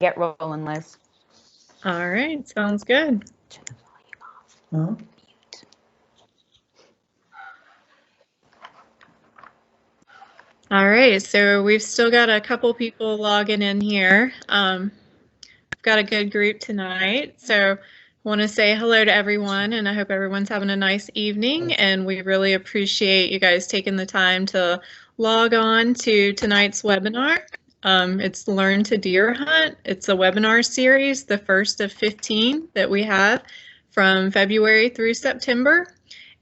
Get rolling, Liz. All right, sounds good. Turn the volume off. Huh? All right, so we've still got a couple people logging in here. We've got a good group tonight, so I want to say hello to everyone, and I hope everyone's having a nice evening, and we really appreciate you guys taking the time to log on to tonight's webinar. It's Learn to Deer Hunt. It's a webinar series, the first of 15 that we have from February through September.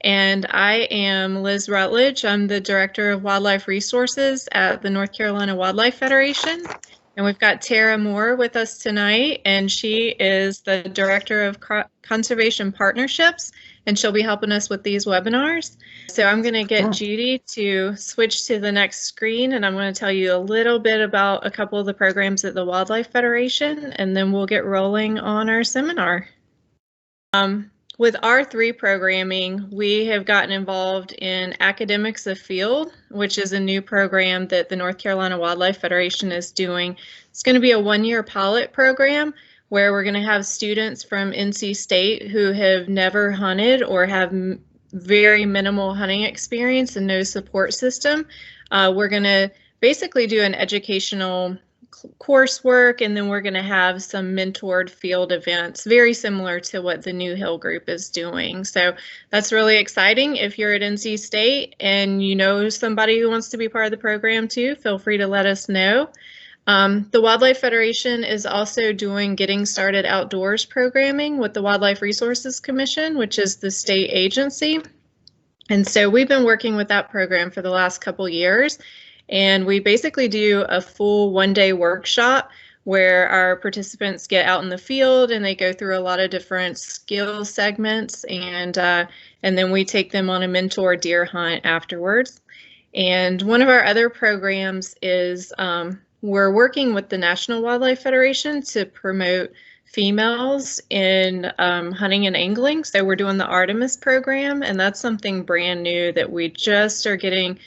And I am Liz Rutledge. I'm the Director of Wildlife Resources at the North Carolina Wildlife Federation. And we've got Tara Moore with us tonight, and she is the Director of Conservation Partnerships, and she'll be helping us with these webinars. So I'm going to get Judy to switch to the next screen, and I'm going to tell you a little bit about a couple of the programs at the Wildlife Federation, and then we'll get rolling on our seminar. With R3 programming, we have gotten involved in Academics of Field, which is a new program that the North Carolina Wildlife Federation is doing. It's going to be a one-year pilot program where we're going to have students from NC State who have never hunted or have very minimal hunting experience and no support system. We're going to basically do an educational coursework, and then we're going to have some mentored field events, very similar to what the New Hill group is doing. So that's really exciting. If you're at NC State and you know somebody who wants to be part of the program too, feel free to let us know. The Wildlife Federation is also doing Getting Started Outdoors programming with the Wildlife Resources Commission, which is the state agency. And so we've been working with that program for the last couple years. And we basically do a full one-day workshop where our participants get out in the field and they go through a lot of different skill segments, and then we take them on a mentor deer hunt afterwards. And one of our other programs is we're working with the National Wildlife Federation to promote females in hunting and angling. So we're doing the Artemis program, and that's something brand new that we just are getting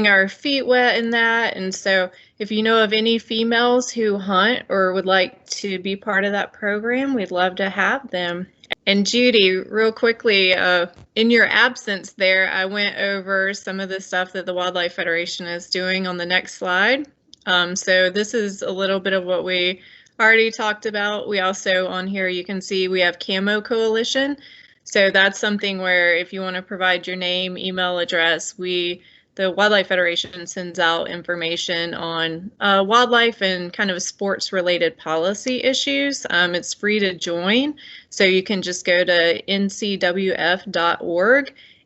our feet wet in that. And so if you know of any females who hunt or would like to be part of that program, we'd love to have them. And Judy, real quickly, in your absence there, I went over some of the stuff that the Wildlife Federation is doing on the next slide. So this is a little bit of what we already talked about. We also, on here, you can see we have Camo Coalition. So that's something where if you want to provide your name, email address, the Wildlife Federation sends out information on wildlife and kind of sports-related policy issues. It's free to join, so you can just go to ncwf.org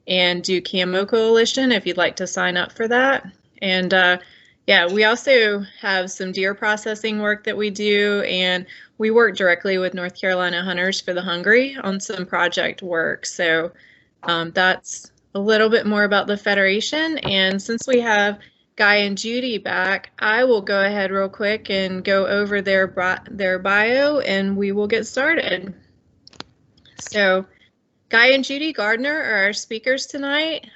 and do Camo Coalition if you'd like to sign up for that. And yeah, we also have some deer processing work that we do, and we work directly with North Carolina Hunters for the Hungry on some project work. So that's a little bit more about the Federation. And since we have Guy and Judy back, I will go ahead real quick and go over their bio, and we will get started. So Guy and Judy Gardner are our speakers tonight.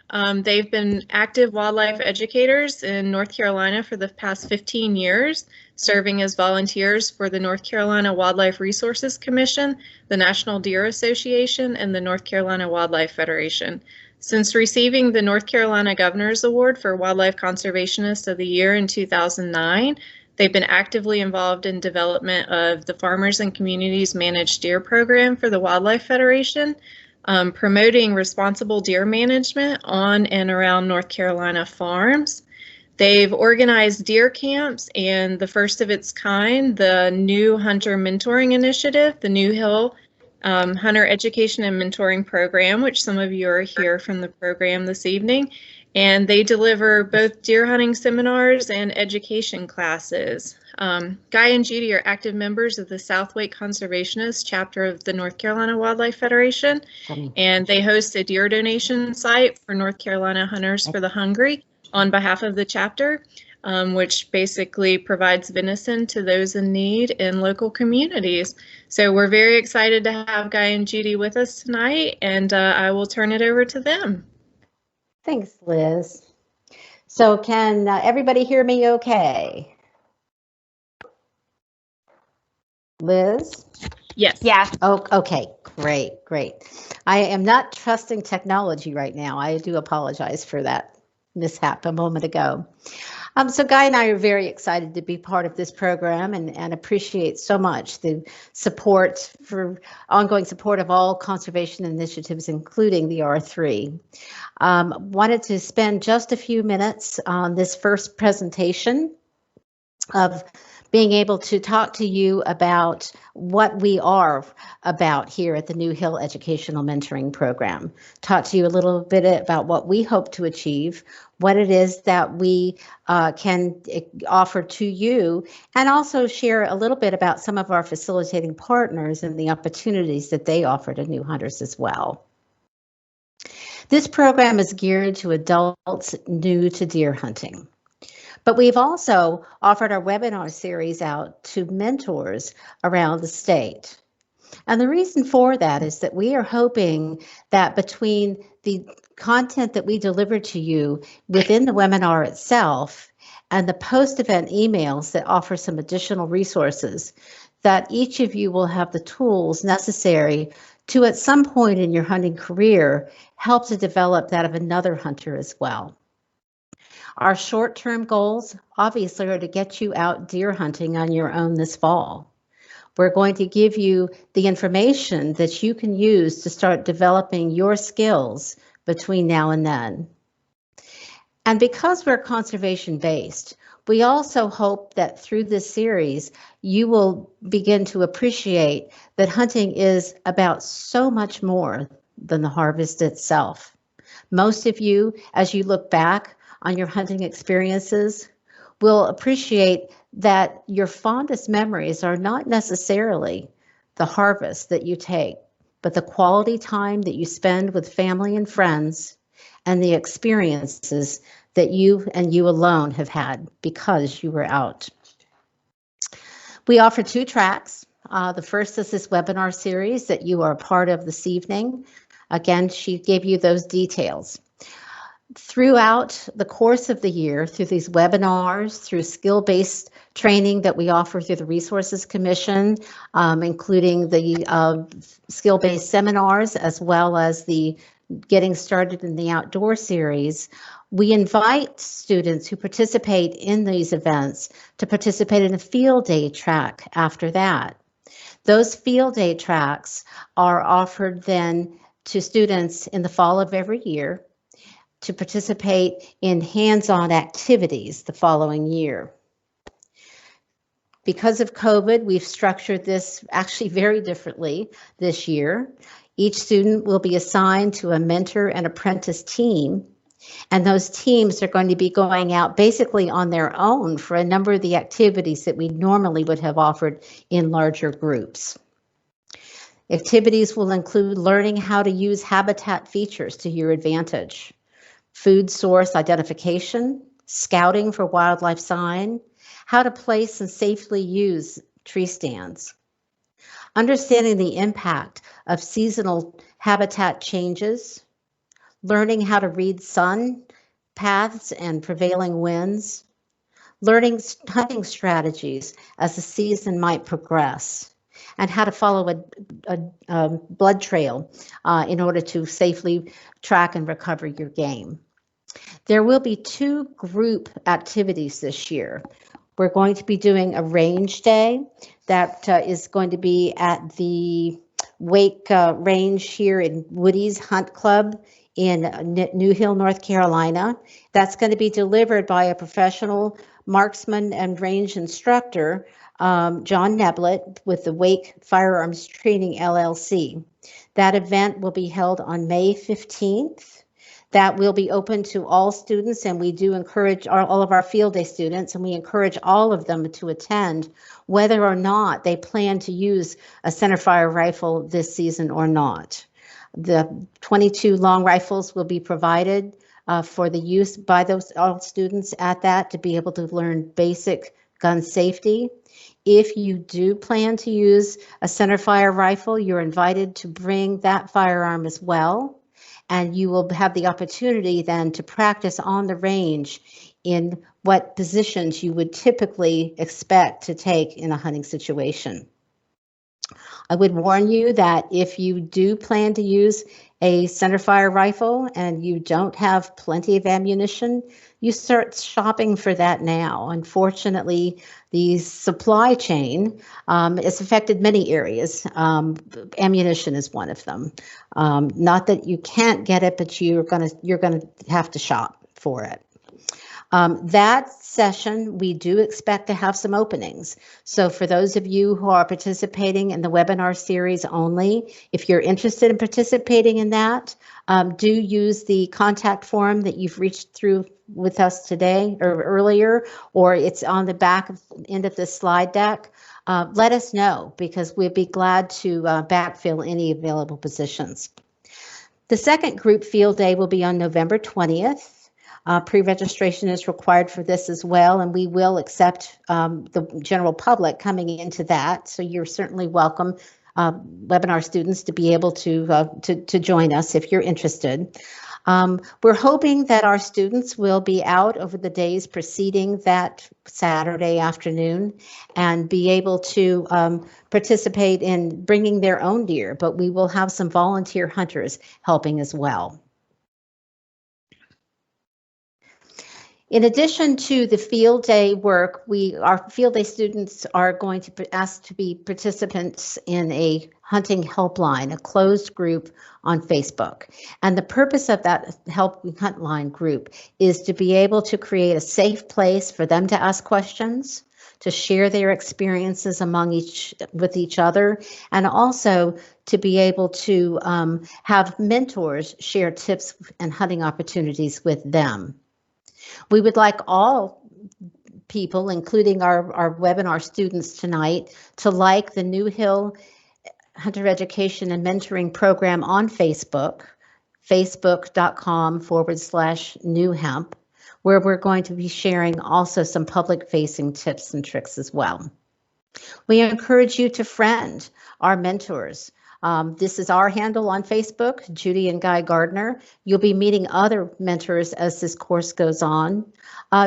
They've been active wildlife educators in North Carolina for the past 15 years, serving as volunteers for the North Carolina Wildlife Resources Commission, the National Deer Association, and the North Carolina Wildlife Federation. Since receiving the North Carolina Governor's Award for Wildlife Conservationist of the Year in 2009, they've been actively involved in development of the Farmers and Communities Managed Deer Program for the Wildlife Federation, promoting responsible deer management on and around North Carolina farms. They've organized deer camps and the first of its kind, the new Hunter Mentoring Initiative, the New Hill Hunter Education and Mentoring Program, which some of you are here from the program this evening. And they deliver both deer hunting seminars and education classes. Guy and Judy are active members of the South Wake Conservationists chapter of the North Carolina Wildlife Federation, and they host a deer donation site for North Carolina Hunters for the Hungry on behalf of the chapter, which basically provides venison to those in need in local communities. So we're very excited to have Guy and Judy with us tonight, and I will turn it over to them. Thanks, Liz. So can everybody hear me okay? Liz? Yes. Yeah. Oh, okay, great. I am not trusting technology right now. I do apologize for that mishap a moment ago. So Guy and I are very excited to be part of this program and appreciate so much the ongoing support of all conservation initiatives, including the R3. Wanted to spend just a few minutes on this first presentation of being able to talk to you about what we are about here at the New Hill Educational Mentoring Program. Talk to you a little bit about what we hope to achieve, what it is that we can offer to you, and also share a little bit about some of our facilitating partners and the opportunities that they offer to new hunters as well. This program is geared to adults new to deer hunting. But we've also offered our webinar series out to mentors around the state. And the reason for that is that we are hoping that between the content that we deliver to you within the webinar itself and the post-event emails that offer some additional resources, that each of you will have the tools necessary to, at some point in your hunting career, help to develop that of another hunter as well. Our short-term goals, obviously, are to get you out deer hunting on your own this fall. We're going to give you the information that you can use to start developing your skills between now and then. And because we're conservation-based, we also hope that through this series, you will begin to appreciate that hunting is about so much more than the harvest itself. Most of you, as you look back on your hunting experiences, will appreciate that your fondest memories are not necessarily the harvest that you take, but the quality time that you spend with family and friends and the experiences that you and you alone have had because you were out. We offer 2 tracks. The first is this webinar series that you are a part of this evening. Again, she gave you those details. Throughout the course of the year, through these webinars, through skill-based training that we offer through the Resources Commission, including the skill-based seminars, as well as the Getting Started in the Outdoor series, we invite students who participate in these events to participate in a field day track after that. Those field day tracks are offered then to students in the fall of every year to participate in hands-on activities the following year. Because of COVID, we've structured this actually very differently this year. Each student will be assigned to a mentor and apprentice team, and those teams are going to be going out basically on their own for a number of the activities that we normally would have offered in larger groups. Activities will include learning how to use habitat features to your advantage, food source identification, scouting for wildlife sign, how to place and safely use tree stands, understanding the impact of seasonal habitat changes, learning how to read sun paths and prevailing winds, learning hunting strategies as the season might progress, and how to follow a blood trail in order to safely track and recover your game. There will be 2 group activities this year. We're going to be doing a range day that is going to be at the Wake Range here in Woody's Hunt Club in New Hill, North Carolina. That's going to be delivered by a professional marksman and range instructor, John Neblett, with the Wake Firearms Training LLC. That event will be held on May 15th. That will be open to all students, and we do encourage all of our field day students, and we encourage all of them to attend, whether or not they plan to use a centerfire rifle this season or not. The 22 long rifles will be provided for the use by those all students at that to be able to learn basic gun safety. If you do plan to use a centerfire rifle, you're invited to bring that firearm as well. And you will have the opportunity then to practice on the range in what positions you would typically expect to take in a hunting situation. I would warn you that if you do plan to use a centerfire rifle and you don't have plenty of ammunition, you start shopping for that now. Unfortunately, the supply chain has affected many areas. Ammunition is one of them. Not that you can't get it, but you're gonna have to shop for it. That session, we do expect to have some openings. So for those of you who are participating in the webinar series only, if you're interested in participating in that, do use the contact form that you've reached through with us today or earlier, or it's on the back of end of the slide deck. Let us know, because we'd be glad to backfill any available positions. The second group field day will be on November 20th. Pre-registration is required for this as well, and we will accept the general public coming into that. So you're certainly welcome, webinar students, to be able to join us if you're interested. We're hoping that our students will be out over the days preceding that Saturday afternoon and be able to participate in bringing their own deer, but we will have some volunteer hunters helping as well. In addition to the field day work, our field day students are going to be asked to be participants in a hunting helpline, a closed group on Facebook. And the purpose of that huntline group is to be able to create a safe place for them to ask questions, to share their experiences with each other, and also to be able to have mentors share tips and hunting opportunities with them. We would like all people, including our webinar students tonight, to like the New Hill Hunter Education and Mentoring Program on Facebook, facebook.com/newhemp, where we're going to be sharing also some public-facing tips and tricks as well. We encourage you to friend our mentors. This is our handle on Facebook, Judy and Guy Gardner. You'll be meeting other mentors as this course goes on.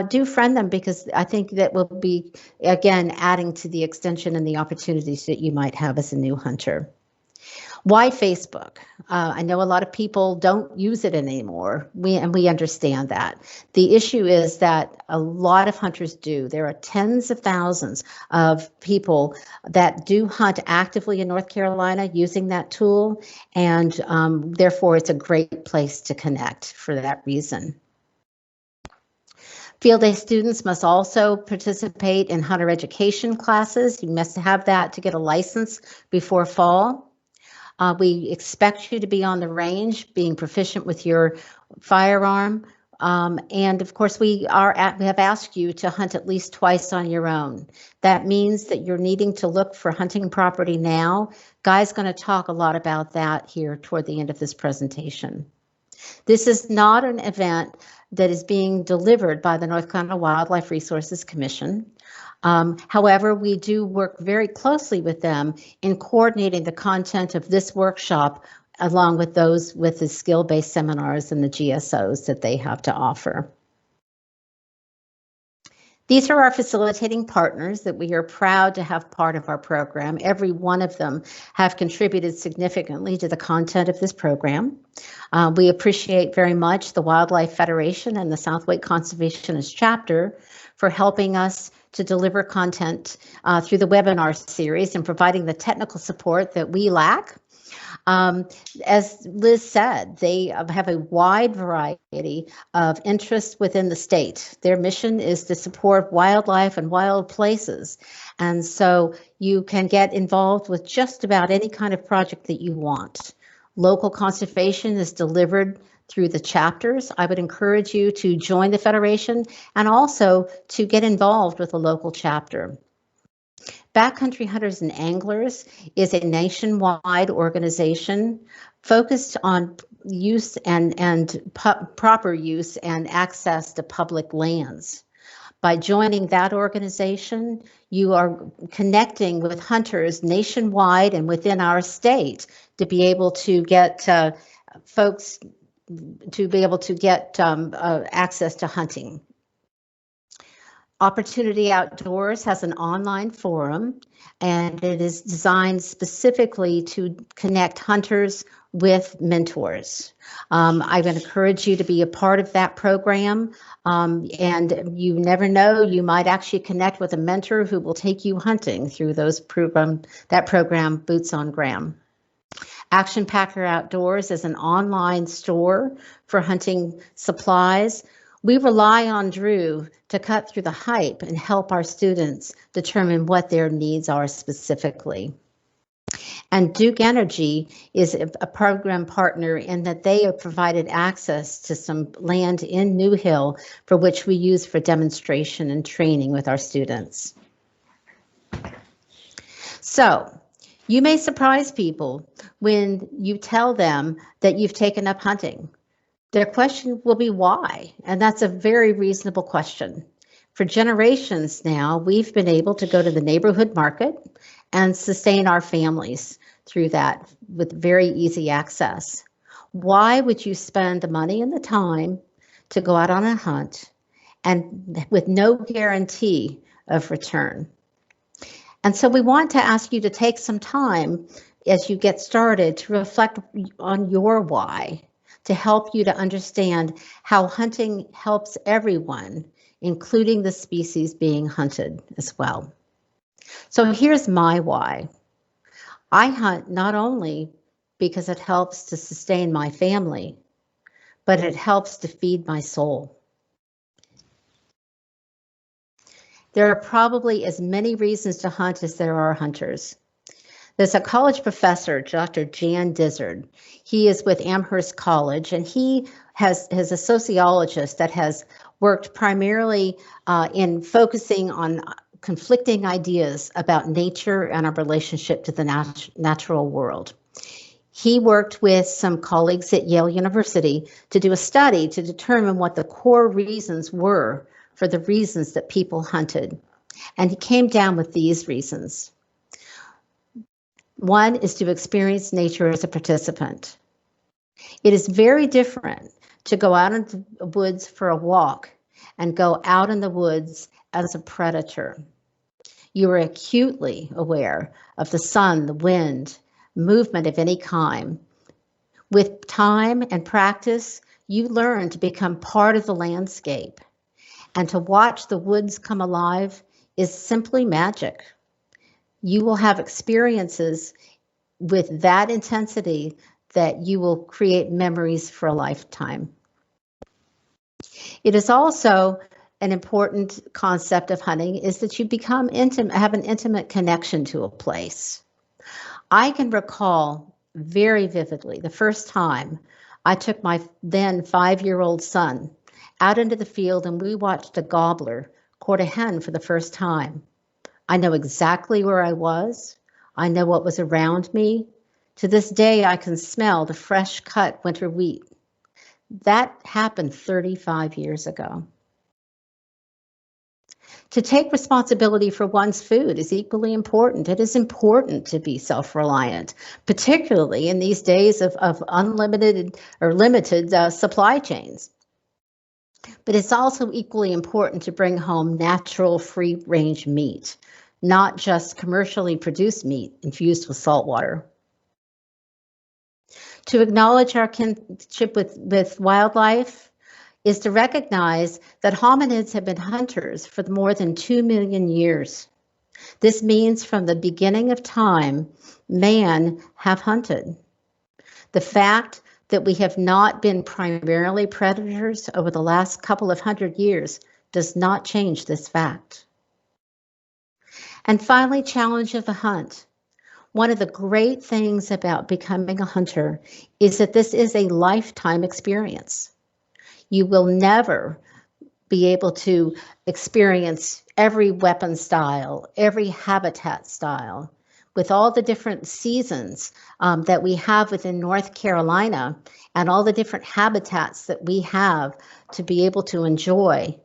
Do friend them, because I think that will be, again, adding to the extension and the opportunities that you might have as a new hunter. Why Facebook? I know a lot of people don't use it anymore, and we understand that. The issue is that a lot of hunters do. There are tens of thousands of people that do hunt actively in North Carolina using that tool, and therefore it's a great place to connect for that reason. Field day students must also participate in hunter education classes. You must have that to get a license before fall. We expect you to be on the range, being proficient with your firearm. And of course, we have asked you to hunt at least twice on your own. That means that you're needing to look for hunting property now. Guy's going to talk a lot about that here toward the end of this presentation. This is not an event that is being delivered by the North Carolina Wildlife Resources Commission. However, we do work very closely with them in coordinating the content of this workshop, along with those with the skill-based seminars and the GSOs that they have to offer. These are our facilitating partners that we are proud to have part of our program. Every one of them have contributed significantly to the content of this program. We appreciate very much the Wildlife Federation and the South Wake Conservationists chapter for helping us to deliver content through the webinar series and providing the technical support that we lack. As Liz said, they have a wide variety of interests within the state. Their mission is to support wildlife and wild places. And so you can get involved with just about any kind of project that you want. Local conservation is delivered through the chapters. I would encourage you to join the Federation and also to get involved with a local chapter. Backcountry Hunters and Anglers is a nationwide organization focused on use and proper use and access to public lands. By joining that organization, you are connecting with hunters nationwide and within our state to be able to get folks to be able to get access to hunting. Opportunity Outdoors has an online forum, and it is designed specifically to connect hunters with mentors. I would encourage you to be a part of that program, and you never know, you might actually connect with a mentor who will take you hunting through that program, Boots on Ground. Action Packer Outdoors is an online store for hunting supplies. We rely on Drew to cut through the hype and help our students determine what their needs are specifically. And Duke Energy is a program partner in that they have provided access to some land in New Hill for which we use for demonstration and training with our students. So, you may surprise people when you tell them that you've taken up hunting. Their question will be why, and that's a very reasonable question. For generations now, we've been able to go to the neighborhood market and sustain our families through that with very easy access. Why would you spend the money and the time to go out on a hunt and with no guarantee of return? And so we want to ask you to take some time as you get started to reflect on your why, to help you to understand how hunting helps everyone, including the species being hunted as well. So here's my why. I hunt not only because it helps to sustain my family, but it helps to feed my soul. There are probably as many reasons to hunt as there are hunters. There's a college professor, Dr. Jan Dizzard. He is with Amherst College, and he is a sociologist that has worked primarily in focusing on conflicting ideas about nature and our relationship to the natural world. He worked with some colleagues at Yale University to do a study to determine what the core reasons were for the reasons that people hunted. And he came down with these reasons. One is to experience nature as a participant. It is very different to go out into the woods for a walk and go out in the woods as a predator. You are acutely aware of the sun, the wind, movement of any kind. With time and practice, you learn to become part of the landscape. And to watch the woods come alive is simply magic. You will have experiences with that intensity that you will create memories for a lifetime. It is also an important concept of hunting is that you become intimate, have an intimate connection to a place. I can recall very vividly the first time I took my then 5-year-old son out into the field and we watched a gobbler court a hen for the first time. I know exactly where I was. I know what was around me. To this day, I can smell the fresh cut winter wheat. That happened 35 years ago. To take responsibility for one's food is equally important. It is important to be self-reliant, particularly in these days of unlimited or limited supply chains. But it's also equally important to bring home natural, free-range meat, not just commercially produced meat infused with salt water. To acknowledge our kinship with wildlife is to recognize that hominids have been hunters for more than 2 million years. This means from the beginning of time, man have hunted. The fact that we have not been primarily predators over the last couple of 100 years does not change this fact. And finally, challenge of the hunt. One of the great things about becoming a hunter is that this is a lifetime experience. You will never be able to experience every weapon style, every habitat style. With all the different seasons that we have within North Carolina and all the different habitats that we have to be able to enjoy.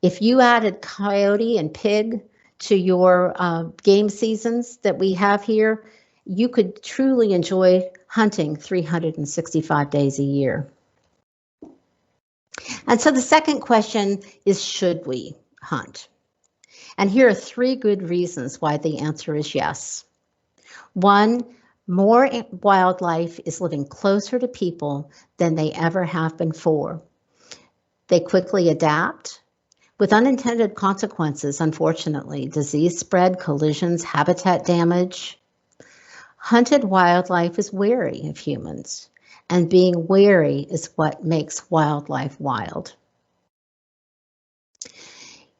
If you added coyote and pig to your game seasons that we have here, you could truly enjoy hunting 365 days a year. And so the second question is, should we hunt? And here are 3 good reasons why the answer is yes. 1, more wildlife is living closer to people than they ever have before. They quickly adapt, with unintended consequences, unfortunately, disease spread, collisions, habitat damage. Hunted wildlife is wary of humans, and being wary is what makes wildlife wild.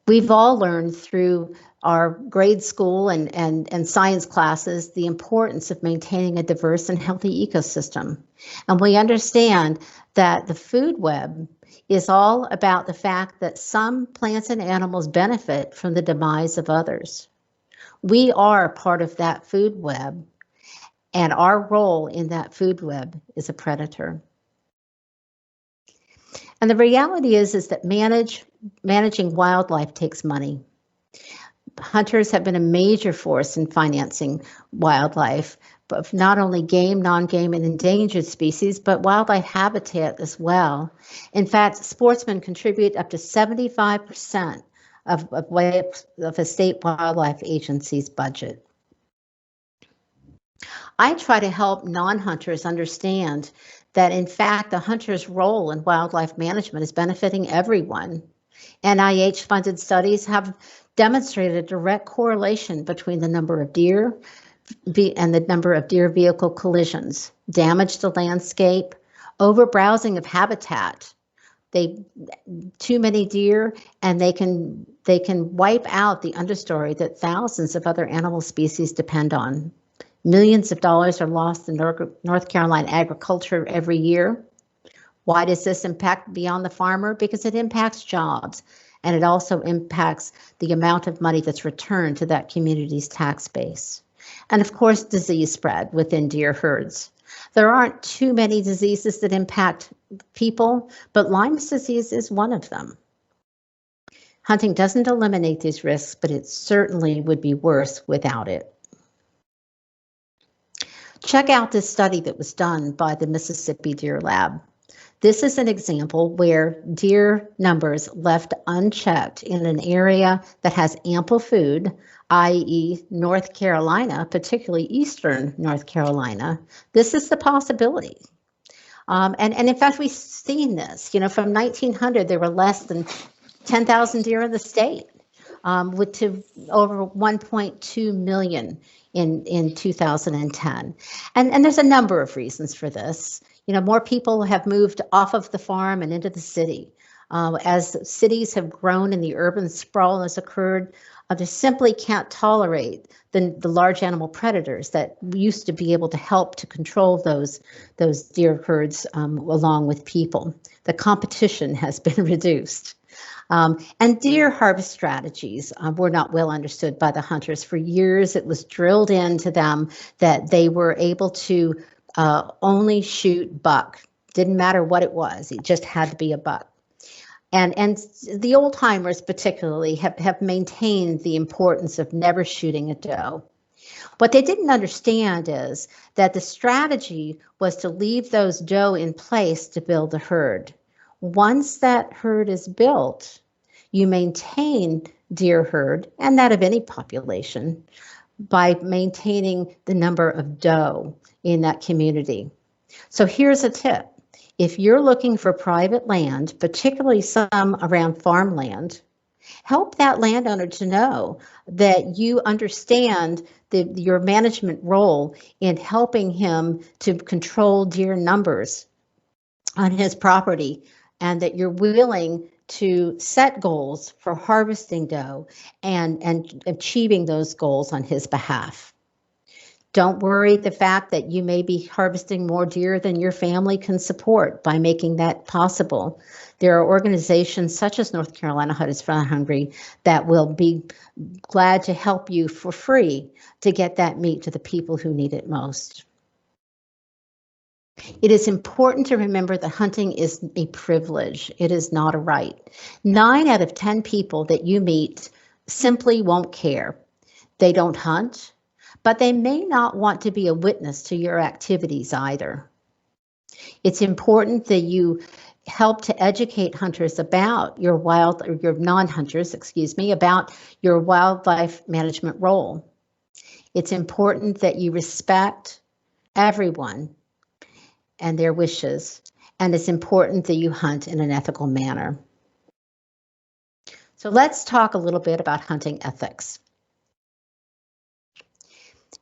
We've all learned through our grade school and science classes the importance of maintaining a diverse and healthy ecosystem. And we understand that the food web is all about the fact that some plants and animals benefit from the demise of others. We are part of that food web, and our role in that food web is a predator. And the reality is that managing wildlife takes money. Hunters have been a major force in financing wildlife, but not only game, non-game, and endangered species, but wildlife habitat as well. In fact, sportsmen contribute up to 75% of a state wildlife agency's budget. I try to help non-hunters understand that, in fact, the hunter's role in wildlife management is benefiting everyone. NIH-funded studies have demonstrated a direct correlation between the number of deer and the number of deer vehicle collisions, damage to landscape, overbrowsing of habitat. Too many deer, and they can wipe out the understory that thousands of other animal species depend on. Millions of dollars are lost in North Carolina agriculture every year. Why does this impact beyond the farmer? Because it impacts jobs, and it also impacts the amount of money that's returned to that community's tax base. And of course, disease spread within deer herds. There aren't too many diseases that impact people, but Lyme's disease is one of them. Hunting doesn't eliminate these risks, but it certainly would be worse without it. Check out this study that was done by the Mississippi Deer Lab. This is an example where deer numbers left unchecked in an area that has ample food, i.e. North Carolina, particularly eastern North Carolina. This is the possibility. And in fact, we've seen this. From 1900, there were less than 10,000 deer in the state, with to over 1.2 million in 2010. And there's a number of reasons for this. More people have moved off of the farm and into the city. As cities have grown and the urban sprawl has occurred, they simply can't tolerate the large animal predators that used to be able to help to control those deer herds along with people. The competition has been reduced. And deer harvest strategies were not well understood by the hunters. For years, it was drilled into them that they were able to only shoot buck. Didn't matter what it was, it just had to be a buck. And the old timers particularly have maintained the importance of never shooting a doe. What they didn't understand is that the strategy was to leave those doe in place to build the herd. Once that herd is built, you maintain deer herd, and that of any population, by maintaining the number of doe in that community. So here's a tip. If you're looking for private land, particularly some around farmland, help that landowner to know that you understand your management role in helping him to control deer numbers on his property, and that you're willing to set goals for harvesting doe and achieving those goals on his behalf. Don't worry the fact that you may be harvesting more deer than your family can support by making that possible. There are organizations such as North Carolina Hunters for the Hungry that will be glad to help you for free to get that meat to the people who need it most. It is important to remember that hunting is a privilege. It is not a right. 9 out of 10 people that you meet simply won't care. They don't hunt, but they may not want to be a witness to your activities either. It's important that you help to educate hunters about your non-hunters, about your wildlife management role. It's important that you respect everyone and their wishes, and it's important that you hunt in an ethical manner. So let's talk a little bit about hunting ethics.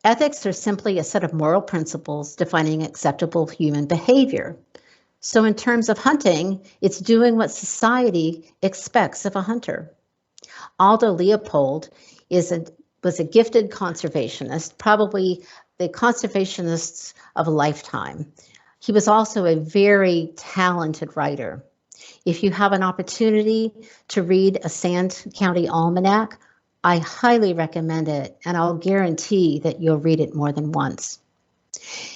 Ethics are simply a set of moral principles defining acceptable human behavior. So in terms of hunting, it's doing what society expects of a hunter. Aldo Leopold was a gifted conservationist, probably the conservationist of a lifetime. He was also a very talented writer. If you have an opportunity to read a Sand County Almanac, I highly recommend it, and I'll guarantee that you'll read it more than once.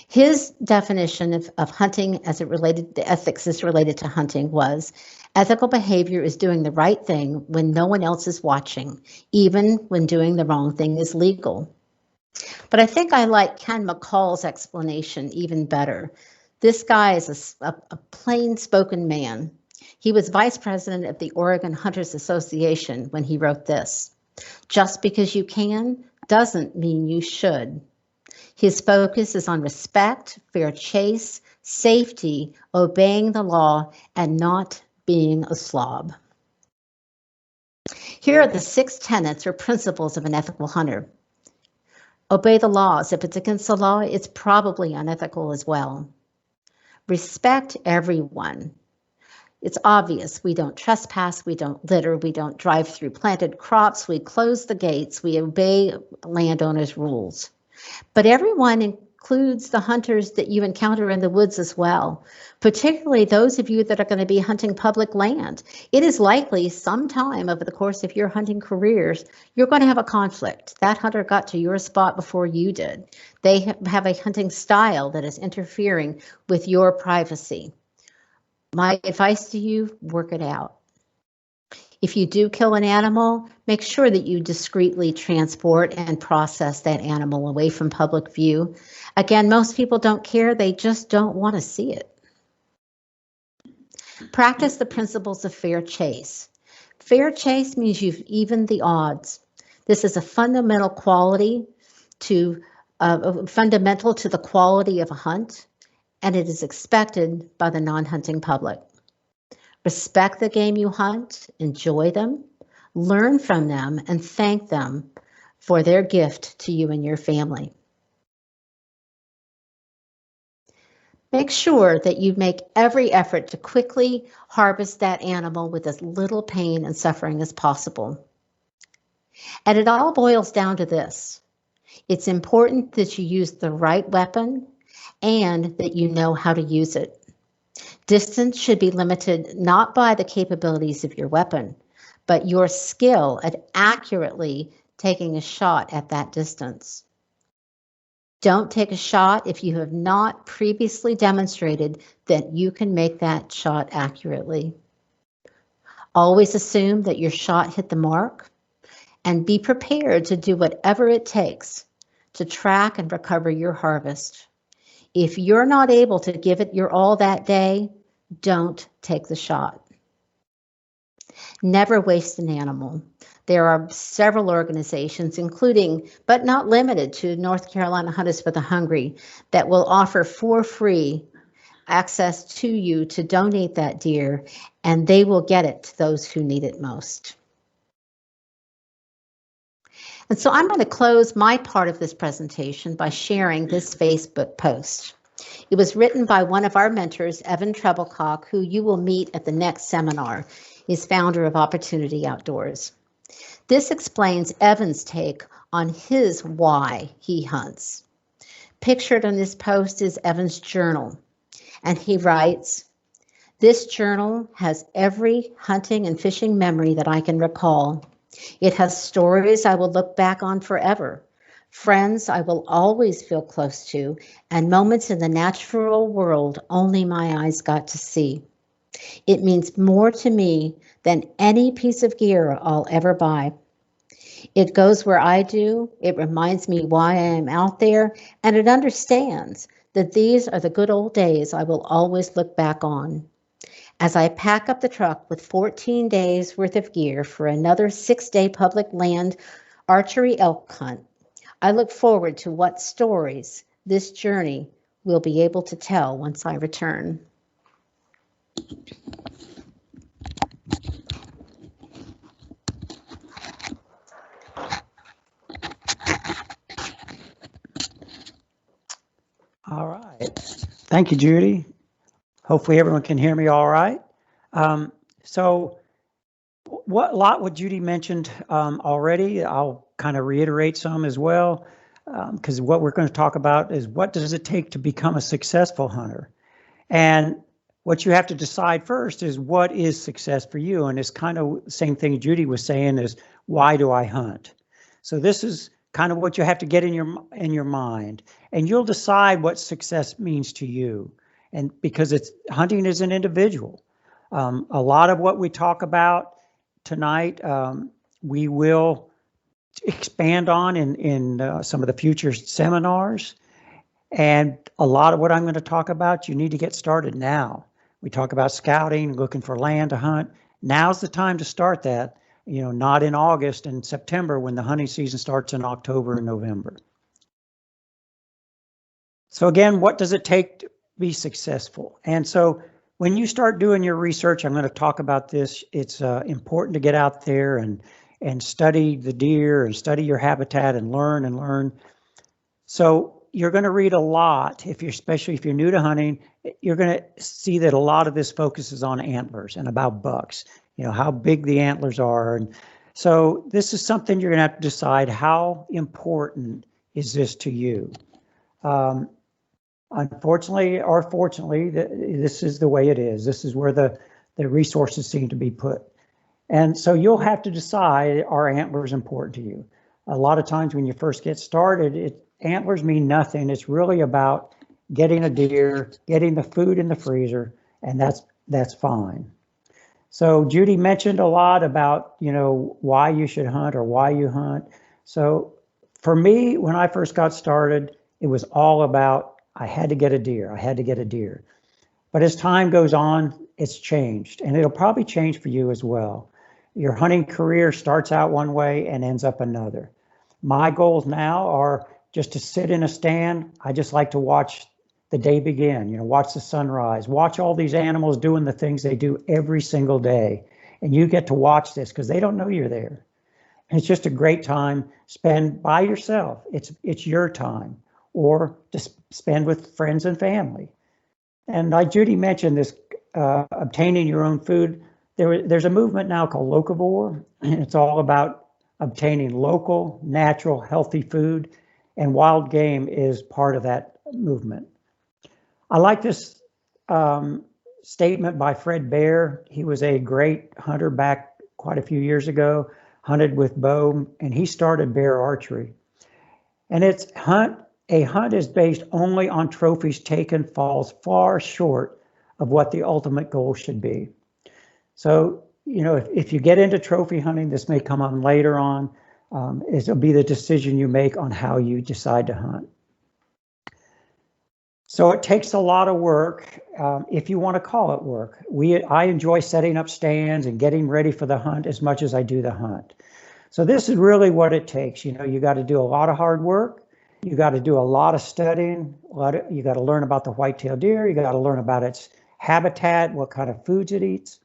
His definition of hunting as it related to ethics as related to hunting was, ethical behavior is doing the right thing when no one else is watching, even when doing the wrong thing is legal. But I think I like Ken McCall's explanation even better. This guy is a plain-spoken man. He was vice president of the Oregon Hunters Association when he wrote this. Just because you can doesn't mean you should. His focus is on respect, fair chase, safety, obeying the law, and not being a slob. Here are the 6 tenets or principles of an ethical hunter. Obey the laws. If it's against the law, it's probably unethical as well. Respect everyone. It's obvious. We don't trespass, we don't litter, we don't drive through planted crops, we close the gates, we obey landowners' rules. But everyone includes the hunters that you encounter in the woods as well, particularly those of you that are going to be hunting public land. It is likely sometime over the course of your hunting careers, you're going to have a conflict. That hunter got to your spot before you did. They have a hunting style that is interfering with your privacy. My advice to you, work it out. If you do kill an animal, make sure that you discreetly transport and process that animal away from public view. Again, most people don't care, they just don't want to see it. Practice the principles of fair chase. Fair chase means you've evened the odds. This is a fundamental quality fundamental to the quality of a hunt, and it is expected by the non-hunting public. Respect the game you hunt, enjoy them, learn from them, and thank them for their gift to you and your family. Make sure that you make every effort to quickly harvest that animal with as little pain and suffering as possible. And it all boils down to this. It's important that you use the right weapon and that you know how to use it. Distance should be limited not by the capabilities of your weapon, but your skill at accurately taking a shot at that distance. Don't take a shot if you have not previously demonstrated that you can make that shot accurately. Always assume that your shot hit the mark and be prepared to do whatever it takes to track and recover your harvest. If you're not able to give it your all that day, don't take the shot. Never waste an animal. There are several organizations, including, but not limited to, North Carolina Hunters for the Hungry, that will offer for free access to you to donate that deer, and they will get it to those who need it most. And so I'm going to close my part of this presentation by sharing this Facebook post. It was written by one of our mentors, Evan Treblecock, who you will meet at the next seminar. He's founder of Opportunity Outdoors. This explains Evan's take on his why he hunts. Pictured on this post is Evan's journal, and he writes, "This journal has every hunting and fishing memory that I can recall. It has stories I will look back on forever, friends I will always feel close to, and moments in the natural world only my eyes got to see. It means more to me than any piece of gear I'll ever buy. It goes where I do, it reminds me why I am out there, and it understands that these are the good old days I will always look back on. As I pack up the truck with 14 days worth of gear for another 6-day public land archery elk hunt, I look forward to what stories this journey will be able to tell once I return. All right. Thank you, Judy. Hopefully everyone can hear me all right. So what Judy mentioned already, I'll kind of reiterate some as well, because what we're going to talk about is what does it take to become a successful hunter? And what you have to decide first is what is success for you? And it's kind of the same thing Judy was saying is, why do I hunt? So this is kind of what you have to get in your mind, and you'll decide what success means to you. And because hunting is an individual. A lot of what we talk about tonight, we will expand on in some of the future seminars. And a lot of what I'm going to talk about, you need to get started now. We talk about scouting, looking for land to hunt. Now's the time to start that, not in August and September when the hunting season starts in October and November. So again, what does it take to be successful? And so when you start doing your research, I'm going to talk about this. It's important to get out there and study the deer and study your habitat and learn. So you're going to read a lot, especially if you're new to hunting. You're going to see that a lot of this focuses on antlers and about bucks, how big the antlers are. And so this is something you're going to have to decide, how important is this to you? Unfortunately or fortunately, this is the way it is. This is where the resources seem to be put. And so you'll have to decide, are antlers important to you? A lot of times when you first get started, antlers mean nothing. It's really about getting a deer, getting the food in the freezer, and that's fine. So Judy mentioned a lot about, why you should hunt or why you hunt. So for me, when I first got started, it was all about, I had to get a deer. But as time goes on, it's changed, and it'll probably change for you as well. Your hunting career starts out one way and ends up another. My goals now are just to sit in a stand. I just like to watch the day begin, watch the sunrise, watch all these animals doing the things they do every single day. And you get to watch this because they don't know you're there. And it's just a great time spend by yourself. It's your time, or to spend with friends and family. And like Judy mentioned, this obtaining your own food, there's a movement now called locavore, and it's all about obtaining local, natural, healthy food, and wild game is part of that movement. I like this statement by Fred Bear. He was a great hunter back quite a few years ago, hunted with bow, and he started bear archery. And a hunt is based only on trophies taken falls far short of what the ultimate goal should be. So, if you get into trophy hunting, this may come on later on, it'll be the decision you make on how you decide to hunt. So it takes a lot of work, if you want to call it work. I enjoy setting up stands and getting ready for the hunt as much as I do the hunt. So this is really what it takes. You got to do a lot of hard work. You got to do a lot of studying. You got to learn about the white-tailed deer. You got to learn about its habitat, what kind of foods it eats.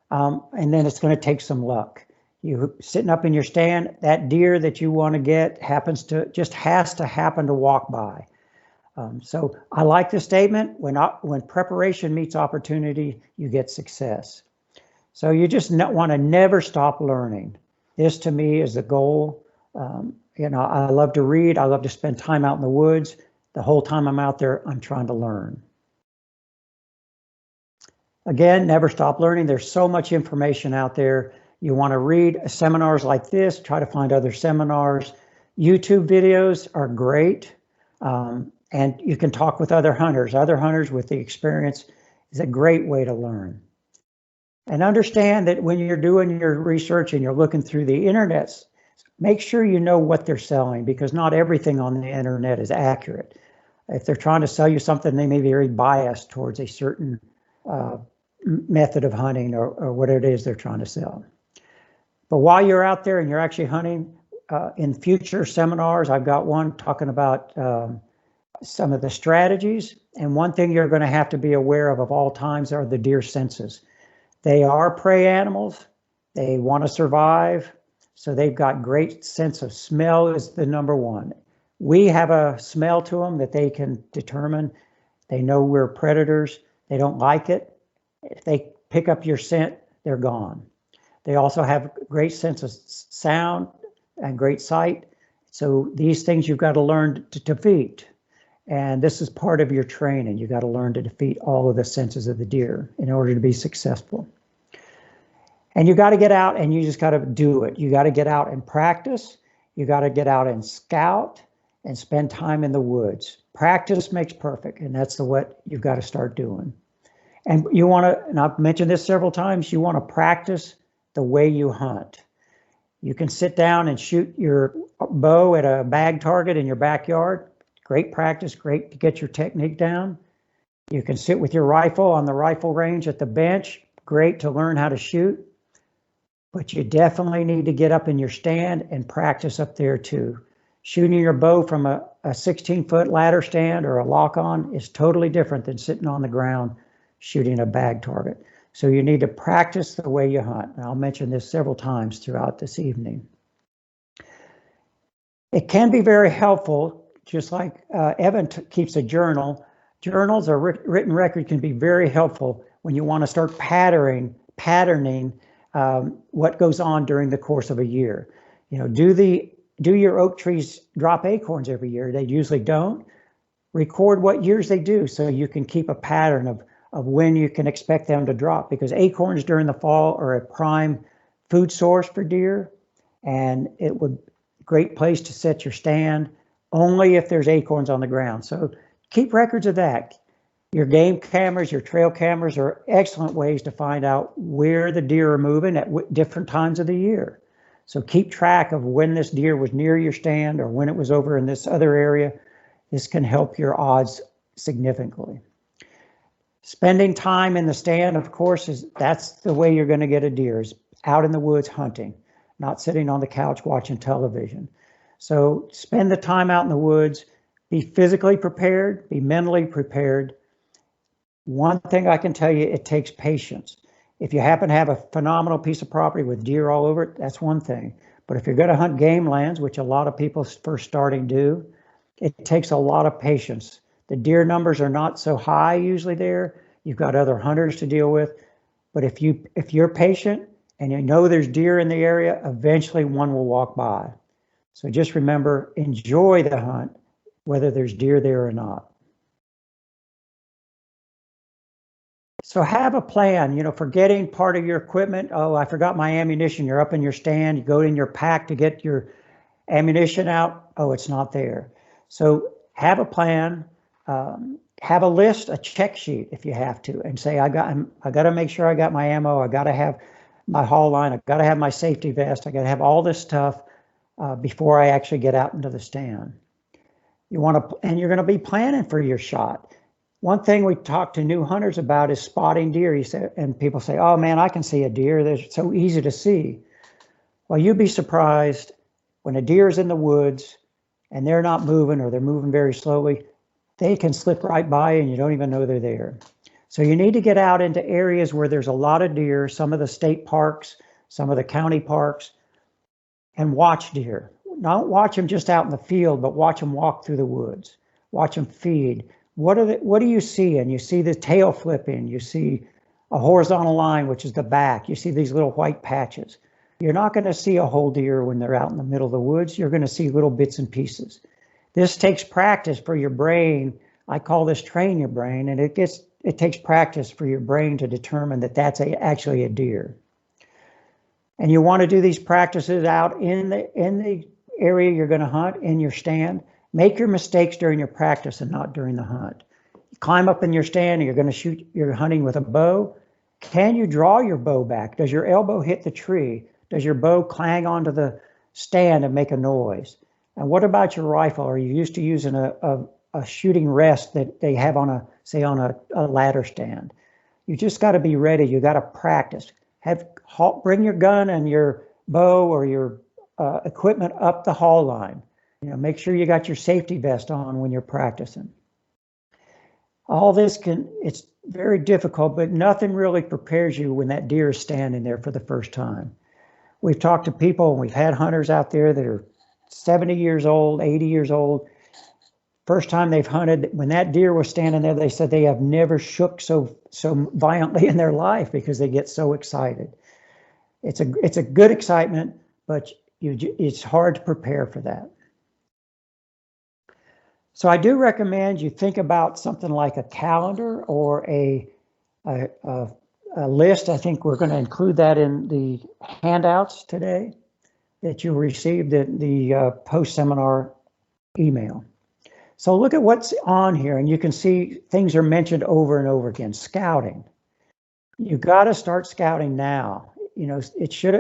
And then it's going to take some luck. You sitting up in your stand, that deer that you want to get just has to happen to walk by. So I like this statement, when preparation meets opportunity, you get success. So you just want to never stop learning. This to me is the goal. I love to read. I love to spend time out in the woods. The whole time I'm out there, I'm trying to learn. Again, never stop learning. There's so much information out there. You want to read seminars like this, try to find other seminars. YouTube videos are great. And you can talk with other hunters with the experience is a great way to learn. And understand that when you're doing your research and you're looking through the internet, make sure you know what they're selling, because not everything on the internet is accurate. If they're trying to sell you something, they may be very biased towards a certain method of hunting or whatever it is they're trying to sell. But while you're out there and you're actually hunting, in future seminars, I've got one talking about some of the strategies. And one thing you're going to have to be aware of all times are the deer senses. They are prey animals. They want to survive. So they've got great sense of smell is the number one. We have a smell to them that they can determine. They know we're predators. They don't like it. If they pick up your scent, they're gone. They also have great sense of sound and great sight. So these things you've got to learn to defeat. And this is part of your training. You got to learn to defeat all of the senses of the deer in order to be successful. And you got to get out and you just got to do it. You got to get out and practice. You got to get out and scout and spend time in the woods. Practice makes perfect, and that's what you've got to start doing. And you want to, and I've mentioned this several times, you want to practice the way you hunt. You can sit down and shoot your bow at a bag target in your backyard. Great practice, great to get your technique down. You can sit with your rifle on the rifle range at the bench. Great to learn how to shoot. But you definitely need to get up in your stand and practice up there too. Shooting your bow from a 16-foot ladder stand or a lock-on is totally different than sitting on the ground shooting a bag target. So you need to practice the way you hunt. And I'll mention this several times throughout this evening. It can be very helpful, just like Evan keeps a journal. Journals or written record can be very helpful when you want to start patterning what goes on during the course of a year. You know, do your oak trees drop acorns every year? They usually don't. Record what years they do so you can keep a pattern of when you can expect them to drop, because acorns during the fall are a prime food source for deer, and it would great place to set your stand only if there's acorns on the ground. So keep records of that. Your game cameras, your trail cameras are excellent ways to find out where the deer are moving at different times of the year. So keep track of when this deer was near your stand or when it was over in this other area. This can help your odds significantly. Spending time in the stand, of course, that's the way you're going to get a deer, is out in the woods hunting, not sitting on the couch watching television. So spend the time out in the woods, be physically prepared, be mentally prepared. One thing I can tell you, it takes patience. If you happen to have a phenomenal piece of property with deer all over it, that's one thing. But if you're going to hunt game lands, which a lot of people first starting do, it takes a lot of patience. The deer numbers are not so high usually there. You've got other hunters to deal with. But if you're patient and you know there's deer in the area, eventually one will walk by. So just remember, enjoy the hunt, whether there's deer there or not. So have a plan, you know, for getting part of your equipment. Oh, I forgot my ammunition. You're up in your stand. You go in your pack to get your ammunition out. Oh, it's not there. So have a plan. Have a list, a check sheet if you have to, and say, I got to make sure I got my ammo. I got to have my haul line. I got to have my safety vest. I got to have all this stuff before I actually get out into the stand. You want to, and you're going to be planning for your shot. One thing we talk to new hunters about is spotting deer. You say, and people say, "Oh man, I can see a deer. They're so easy to see." Well, you'd be surprised when a deer is in the woods and they're not moving, or they're moving very slowly. They can slip right by and you don't even know they're there. So you need to get out into areas where there's a lot of deer, some of the state parks, some of the county parks, and watch deer. Don't watch them just out in the field, but watch them walk through the woods. Watch them feed. What do you see? And you see the tail flipping. You see a horizontal line, which is the back. You see these little white patches. You're not going to see a whole deer when they're out in the middle of the woods. You're going to see little bits and pieces. This takes practice for your brain. I call this train your brain, and it takes practice for your brain to determine that that's actually a deer. And you want to do these practices out in the area you're going to hunt, in your stand. Make your mistakes during your practice and not during the hunt. You climb up in your stand and you're going to shoot, you're hunting with a bow. Can you draw your bow back? Does your elbow hit the tree? Does your bow clang onto the stand and make a noise? And what about your rifle? Are you used to using a shooting rest that they have on a ladder stand? You just got to be ready. You got to practice. Bring your gun and your bow or your equipment up the haul line. You know, make sure you got your safety vest on when you're practicing. All this it's very difficult, but nothing really prepares you when that deer is standing there for the first time. We've talked to people, and we've had hunters out there that are 70 years old, 80 years old. First time they've hunted, when that deer was standing there, they said they have never shook so violently in their life because they get so excited. It's a good excitement, but it's hard to prepare for that. So I do recommend you think about something like a calendar or a list. I think we're going to include that in the handouts today that you received in the post-seminar email. So look at what's on here, and you can see things are mentioned over and over again. Scouting. You got to start scouting now. You know, you should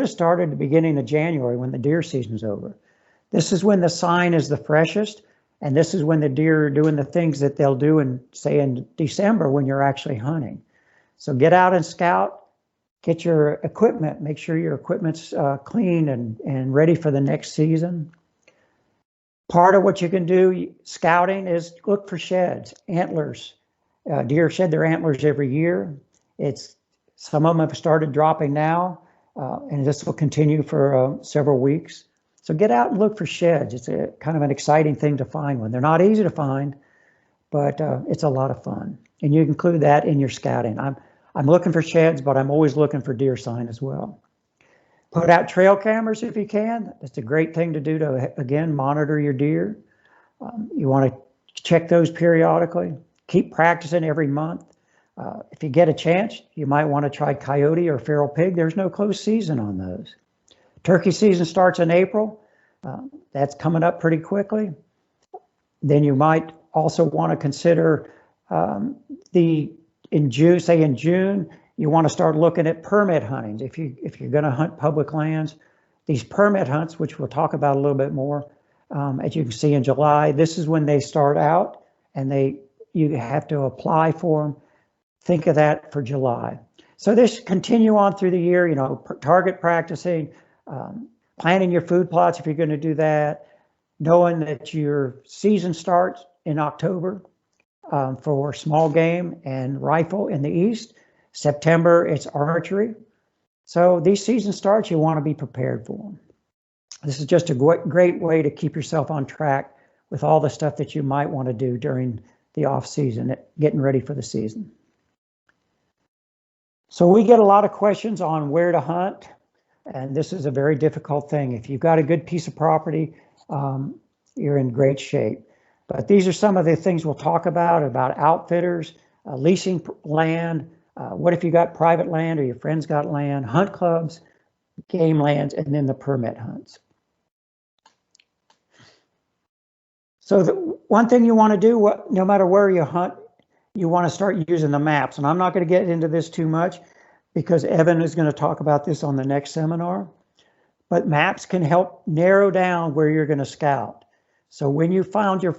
have started at the beginning of January when the deer season's over. This is when the sign is the freshest, and this is when the deer are doing the things that they'll do in December when you're actually hunting. So get out and scout, get your equipment, make sure your equipment's clean and ready for the next season. Part of what you can do scouting is look for sheds, antlers. Deer shed their antlers every year. Some of them have started dropping now, and this will continue for several weeks. So get out and look for sheds. It's a kind of an exciting thing to find one. They're not easy to find, but it's a lot of fun. And you include that in your scouting. I'm looking for sheds, but I'm always looking for deer sign as well. Put out trail cameras if you can. It's a great thing to do to, again, monitor your deer. You want to check those periodically. Keep practicing every month. If you get a chance, you might want to try coyote or feral pig. There's no close season on those. Turkey season starts in April. That's coming up pretty quickly. Then you might also want to consider in June, you want to start looking at permit hunting. If you're going to hunt public lands, these permit hunts, which we'll talk about a little bit more, as you can see in July, this is when they start out, and you have to apply for them. Think of that for July. So this continue on through the year. You know, target practicing, planning your food plots if you're going to do that, knowing that your season starts in October for small game and rifle in the east. September, it's archery. So these season starts, you want to be prepared for them. This is just a great way to keep yourself on track with all the stuff that you might want to do during the off season, getting ready for the season. So we get a lot of questions on where to hunt, and this is a very difficult thing. If you've got a good piece of property, you're in great shape. But these are some of the things we'll talk about outfitters, leasing land. What if you got private land or your friends got land, hunt clubs, game lands, and then the permit hunts. So the one thing you want to do, no matter where you hunt, you want to start using the maps. And I'm not going to get into this too much because Evan is going to talk about this on the next seminar. But maps can help narrow down where you're going to scout. So when you found your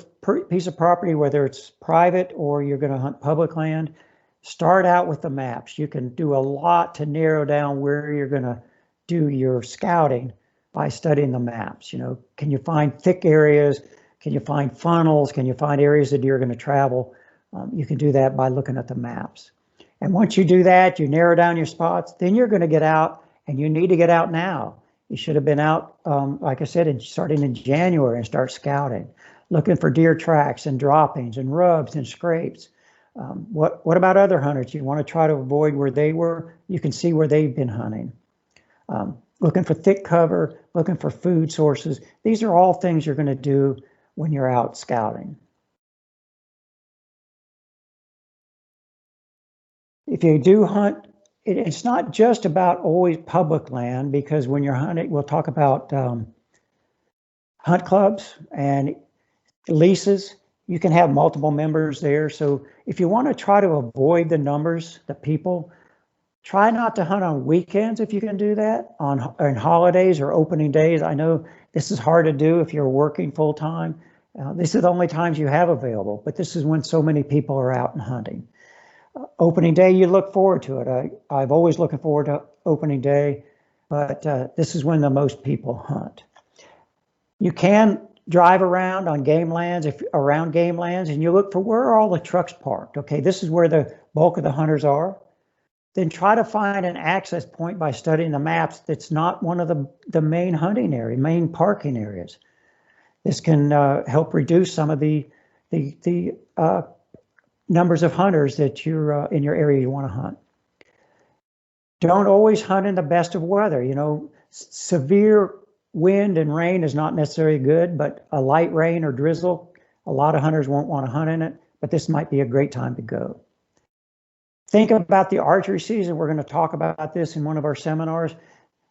piece of property, whether it's private or you're going to hunt public land, start out with the maps. You can do a lot to narrow down where you're going to do your scouting by studying the maps. You know, can you find thick areas? Can you find funnels? Can you find areas that you're going to travel? You can do that by looking at the maps. And once you do that, you narrow down your spots, then you're going to get out, and you need to get out now. You should have been out, like I said, starting in January and start scouting, looking for deer tracks and droppings and rubs and scrapes. What about other hunters? You want to try to avoid where they were. You can see where they've been hunting. Looking for thick cover, looking for food sources. These are all things you're going to do when you're out scouting. If you do hunt, it's not just about always public land, because when you're hunting, we'll talk about hunt clubs and leases. You can have multiple members there. So if you want to try to avoid the numbers, the people, try not to hunt on weekends if you can do that, on holidays or opening days. I know this is hard to do if you're working full time. This is the only times you have available, but this is when so many people are out and hunting. Opening day, you look forward to it. I've always looking forward to opening day, but this is when the most people hunt. You can drive around on GAMELANDS, around GAMELANDS, and you look for where are all the trucks parked. Okay, this is where the bulk of the hunters are. Then try to find an access point by studying the maps that's not one of the main hunting area, main parking areas. This can help reduce some of the numbers of hunters that you're in your area you want to hunt. Don't always hunt in the best of weather. You know, severe wind and rain is not necessarily good, but a light rain or drizzle, a lot of hunters won't want to hunt in it, but this might be a great time to go. Think about the archery season. We're going to talk about this in one of our seminars.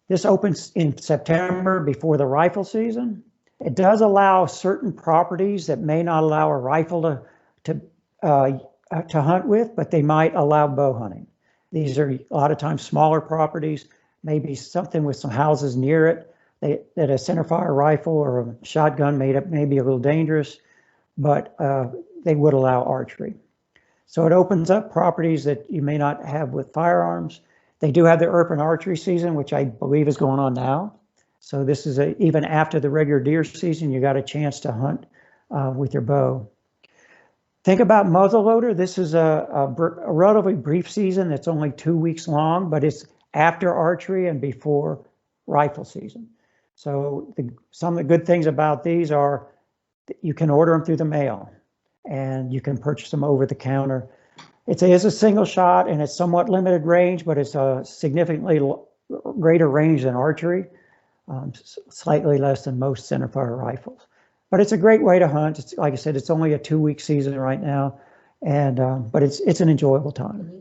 This opens in September before the rifle season. It does allow certain properties that may not allow a rifle to hunt with, but they might allow bow hunting. These are a lot of times smaller properties, maybe something with some houses near it that a centerfire rifle or a shotgun may be a little dangerous, but they would allow archery. So it opens up properties that you may not have with firearms. They do have the urban archery season, which I believe is going on now. So this is even after the regular deer season, you got a chance to hunt with your bow. Think about muzzleloader. This is a relatively brief season that's only 2 weeks long, but it's after archery and before rifle season. So some of the good things about these are that you can order them through the mail and you can purchase them over the counter. It is a single shot and it's somewhat limited range, but it's a significantly greater range than archery, slightly less than most centerfire rifles. But it's a great way to hunt. It's, like I said, it's only a 2-week season right now, and but it's an enjoyable time.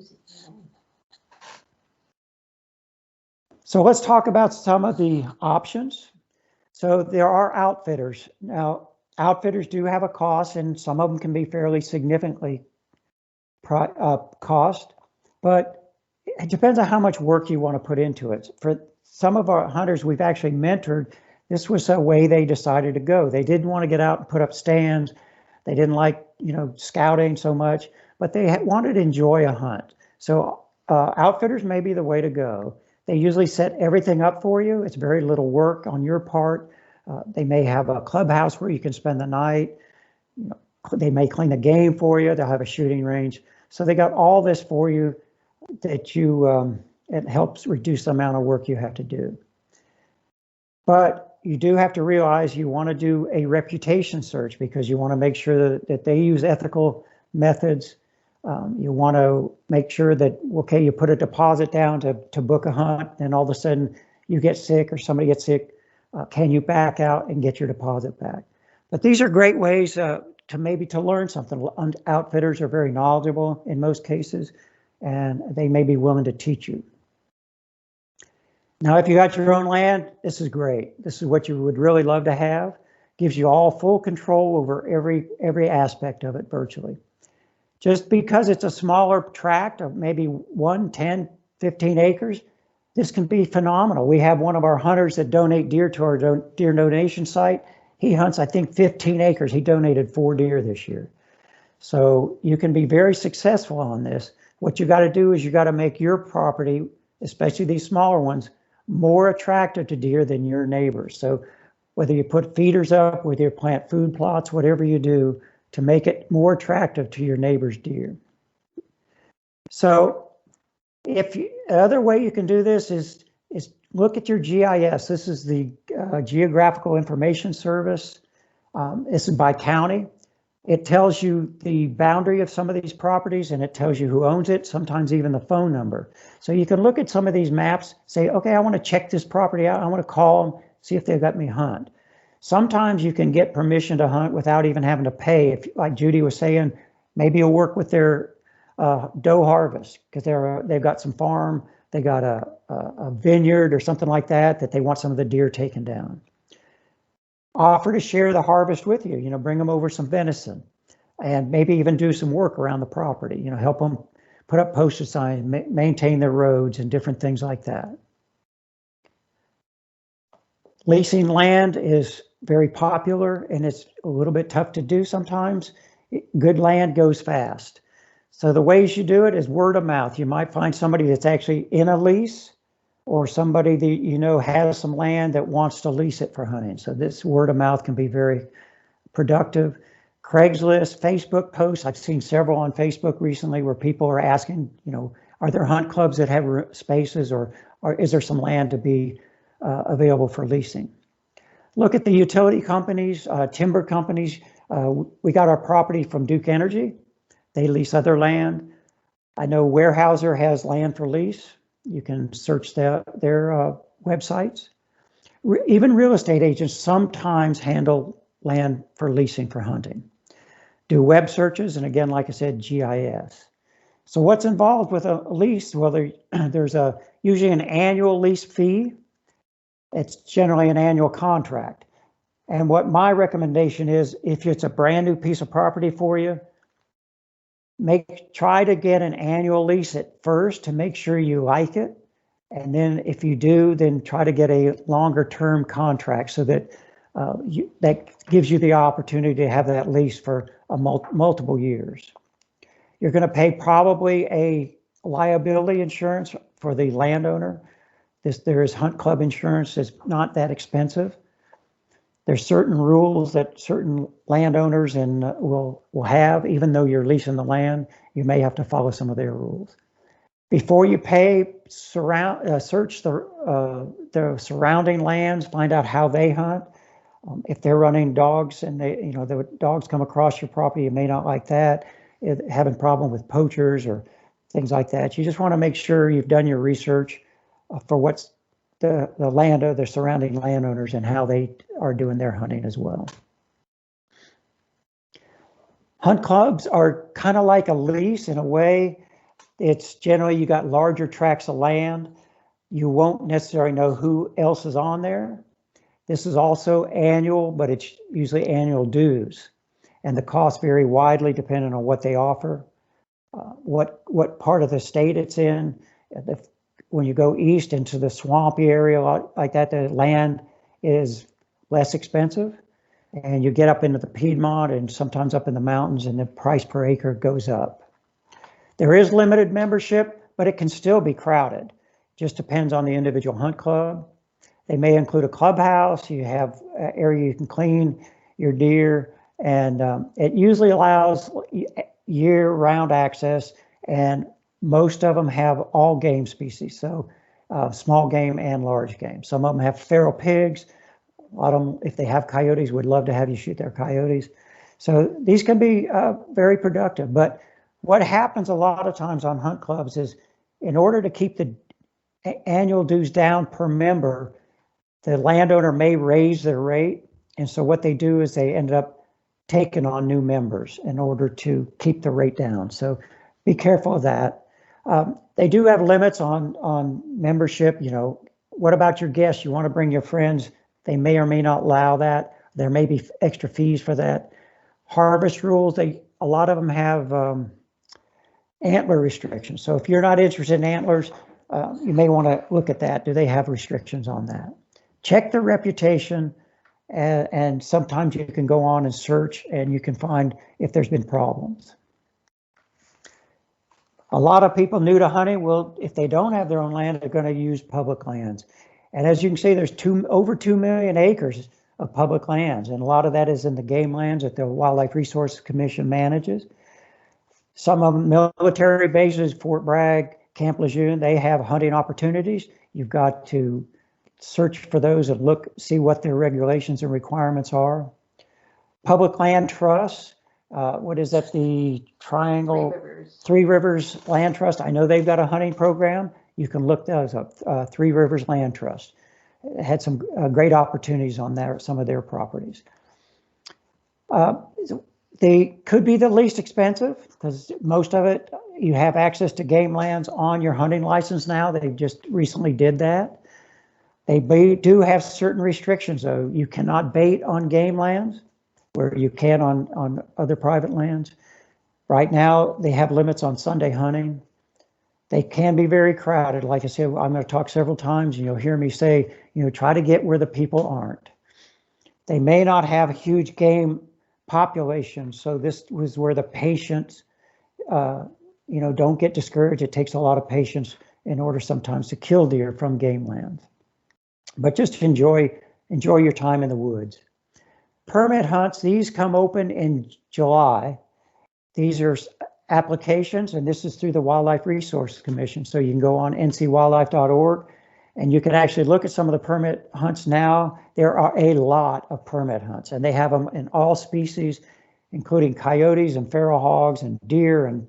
So let's talk about some of the options. So there are outfitters. Now, outfitters do have a cost, and some of them can be fairly significantly cost, but it depends on how much work you want to put into it. For some of our hunters we've actually mentored, this was a way they decided to go. They didn't want to get out and put up stands. They didn't like, scouting so much, but they wanted to enjoy a hunt. So outfitters may be the way to go. They usually set everything up for you. It's very little work on your part. They may have a clubhouse where you can spend the night. They may clean a game for you. They'll have a shooting range. So they got all this for you that it helps reduce the amount of work you have to do. But you do have to realize you want to do a reputation search because you want to make sure that they use ethical methods. You want to make sure that, okay, you put a deposit down to book a hunt, and all of a sudden you get sick or somebody gets sick. Can you back out and get your deposit back? But these are great ways to learn something. Outfitters are very knowledgeable in most cases, and they may be willing to teach you. Now, if you got your own land, this is great. This is what you would really love to have. Gives you all full control over every aspect of it virtually. Just because it's a smaller tract of maybe 1, 10, 15 acres, this can be phenomenal. We have one of our hunters that donate deer to our deer donation site. He hunts, I think, 15 acres. He donated 4 deer this year. So you can be very successful on this. What you got to do is you got to make your property, especially these smaller ones, more attractive to deer than your neighbors. So whether you put feeders up, whether you plant food plots, whatever you do to make it more attractive to your neighbor's deer. So the other way you can do this is look at your GIS. This is the Geographical Information Service. This is by county. It tells you the boundary of some of these properties, and it tells you who owns it, sometimes even the phone number. So you can look at some of these maps, say, okay, I want to check this property out. I want to call them, see if they've got me hunt. Sometimes you can get permission to hunt without even having to pay. If, like Judy was saying, maybe you'll work with their doe harvest because they've got some farm, they got a vineyard or something like that they want some of the deer taken down. Offer to share the harvest with you, bring them over some venison and maybe even do some work around the property, help them put up postage signs, maintain their roads and different things like that. Leasing land is very popular and it's a little bit tough to do sometimes. Good land goes fast. So the ways you do it is word of mouth. You might find somebody that's actually in a lease, or somebody that you know has some land that wants to lease it for hunting. So this word of mouth can be very productive. Craigslist, Facebook posts. I've seen several on Facebook recently where people are asking, you know, are there hunt clubs that have spaces, or is there some land to be available for leasing? Look at the utility companies, timber companies. We got our property from Duke Energy. They lease other land. I know Weyerhaeuser has land for lease. You can search their websites. Even real estate agents sometimes handle land for leasing for hunting. Do web searches, and again, like I said, GIS. So what's involved with a lease? Well, there's usually an annual lease fee. It's generally an annual contract. And what my recommendation is, if it's a brand new piece of property for you, try to get an annual lease at first to make sure you like it. And then if you do, then try to get a longer term contract so that that gives you the opportunity to have that lease for multiple years. You're going to pay probably a liability insurance for the landowner. There is hunt club insurance. It's not that expensive. There's certain rules that certain landowners will have, even though you're leasing the land, you may have to follow some of their rules. Before you pay, search the surrounding lands, find out how they hunt. If they're running dogs and the dogs come across your property, you may not like that. Having problem with poachers or things like that. You just want to make sure you've done your research for what's the surrounding landowners and how they are doing their hunting as well. Hunt clubs are kind of like a lease in a way. It's generally you got larger tracts of land. You won't necessarily know who else is on there. This is also annual, but it's usually annual dues. And the costs vary widely depending on what they offer, what part of the state it's in. When you go east into the swampy area like that, the land is less expensive. And you get up into the Piedmont and sometimes up in the mountains, and the price per acre goes up. There is limited membership, but it can still be crowded. Just depends on the individual hunt club. They may include a clubhouse. You have an area you can clean your deer, and it usually allows year-round access, and most of them have all game species, so small game and large game. Some of them have feral pigs. A lot of them, if they have coyotes, would love to have you shoot their coyotes. So these can be very productive. But what happens a lot of times on hunt clubs is, in order to keep the annual dues down per member, the landowner may raise their rate. And so what they do is they end up taking on new members in order to keep the rate down. So be careful of that. They do have limits on membership. You know, what about your guests? You want to bring your friends. They may or may not allow that. There may be extra fees for that. Harvest rules, a lot of them have antler restrictions. So if you're not interested in antlers, you may want to look at that. Do they have restrictions on that? Check their reputation, and sometimes you can go on and search and you can find if there's been problems. A lot of people new to hunting will, if they don't have their own land, they're going to use public lands. And as you can see, there's over 2 million acres of public lands, and a lot of that is in the game lands that the Wildlife Resources Commission manages. Some of them military bases, Fort Bragg, Camp Lejeune, they have hunting opportunities. You've got to search for those and see what their regulations and requirements are. Public land trusts, what is that, the Triangle? Three Rivers Land Trust. I know they've got a hunting program. You can look those up, Three Rivers Land Trust. It had some great opportunities on some of their properties. They could be the least expensive because most of it, you have access to game lands on your hunting license now. They just recently did that. They do have certain restrictions though. You cannot bait on game lands where you can on other private lands. Right now, they have limits on Sunday hunting. They can be very crowded. Like I said, I'm going to talk several times and you'll hear me say, try to get where the people aren't. They may not have huge game populations. So this was where the patients you know, don't get discouraged. It takes a lot of patience in order sometimes to kill deer from game lands. But just enjoy your time in the woods. Permit hunts, these come open in July. These are applications, and this is through the Wildlife Resource Commission. So you can go on ncwildlife.org and you can actually look at some of the permit hunts now. There are a lot of permit hunts, and they have them in all species, including coyotes and feral hogs and deer and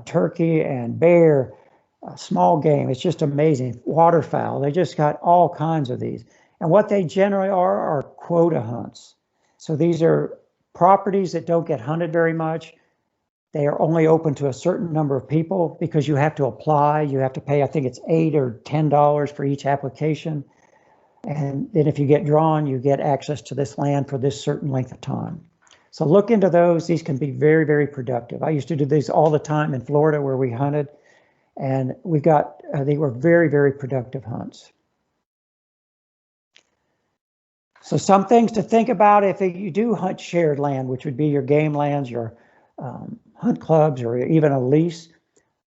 turkey and bear, small game. It's just amazing. Waterfowl, they just got all kinds of these. And what they generally are quota hunts. So these are properties that don't get hunted very much. They are only open to a certain number of people because you have to apply. You have to pay, I think it's $8 or $10 for each application. And then if you get drawn, you get access to this land for this certain length of time. So look into those. These can be very, very productive. I used to do these all the time in Florida where we hunted, and they were very, very productive hunts. So some things to think about if you do hunt shared land, which would be your game lands, your hunt clubs, or even a lease.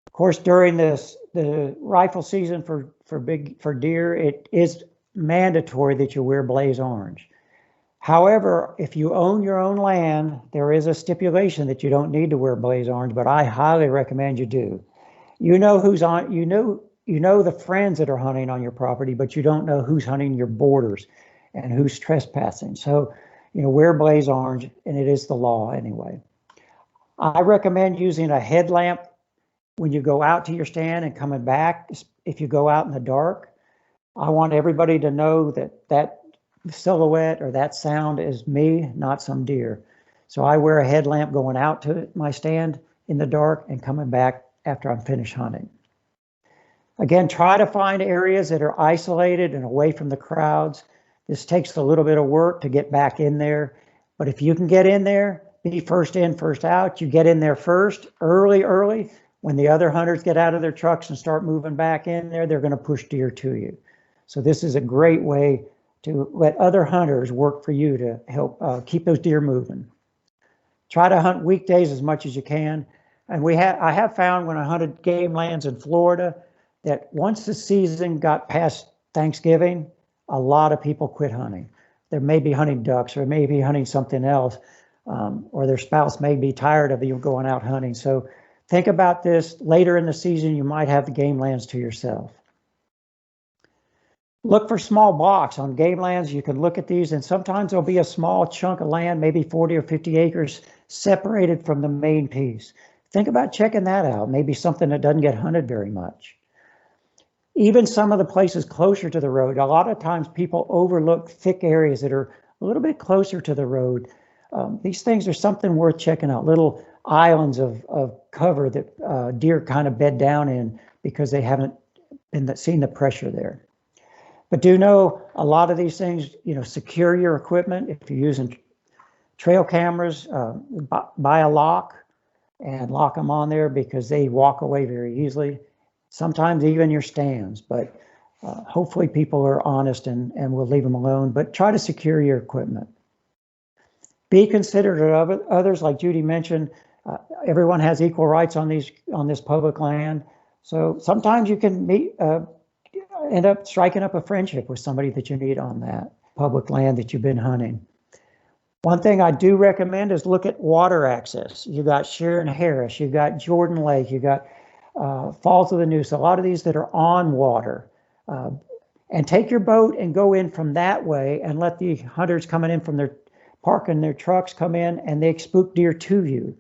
Of course, during the rifle season for deer, it is mandatory that you wear blaze orange. However, if you own your own land, there is a stipulation that you don't need to wear blaze orange, but I highly recommend you do. You know who's on, you know the friends that are hunting on your property, but you don't know who's hunting your borders and who's trespassing. So, you know, wear blaze orange, and it is the law anyway. I recommend using a headlamp when you go out to your stand and coming back. If you go out in the dark, I want everybody to know that silhouette or that sound is me, not some deer. So I wear a headlamp going out to my stand in the dark and coming back after I'm finished hunting. Again, try to find areas that are isolated and away from the crowds. This takes a little bit of work to get back in there, but if you can get in there, be first in, first out. You get in there first, early. When the other hunters get out of their trucks and start moving back in there, they're going to push deer to you. So this is a great way to let other hunters work for you to help keep those deer moving. Try to hunt weekdays as much as you can. And I have found when I hunted game lands in Florida that once the season got past Thanksgiving, a lot of people quit hunting. They may be hunting ducks or maybe hunting something else, or their spouse may be tired of you going out hunting. So think about this. Later in the season, you might have the game lands to yourself. Look for small blocks on game lands. You can look at these, and sometimes there'll be a small chunk of land, maybe 40 or 50 acres, separated from the main piece. Think about checking that out. Maybe something that doesn't get hunted very much. Even some of the places closer to the road, a lot of times people overlook thick areas that are a little bit closer to the road. These things are something worth checking out, little islands of cover that deer kind of bed down in because they haven't seen the pressure there. But do know a lot of these things, you know, secure your equipment. If you're using trail cameras, buy a lock and lock them on there because they walk away very easily. Sometimes even your stands, but hopefully people are honest and will leave them alone, but try to secure your equipment. Be considerate of others, like Judy mentioned. Everyone has equal rights on this public land. So sometimes you can end up striking up a friendship with somebody that you meet on that public land that you've been hunting. One thing I do recommend is look at water access. You got Sharon Harris, you got Jordan Lake, you got Falls of the Neuse, a lot of these that are on water. And take your boat and go in from that way and let the hunters coming in from their parking their trucks come in and they spook deer to you.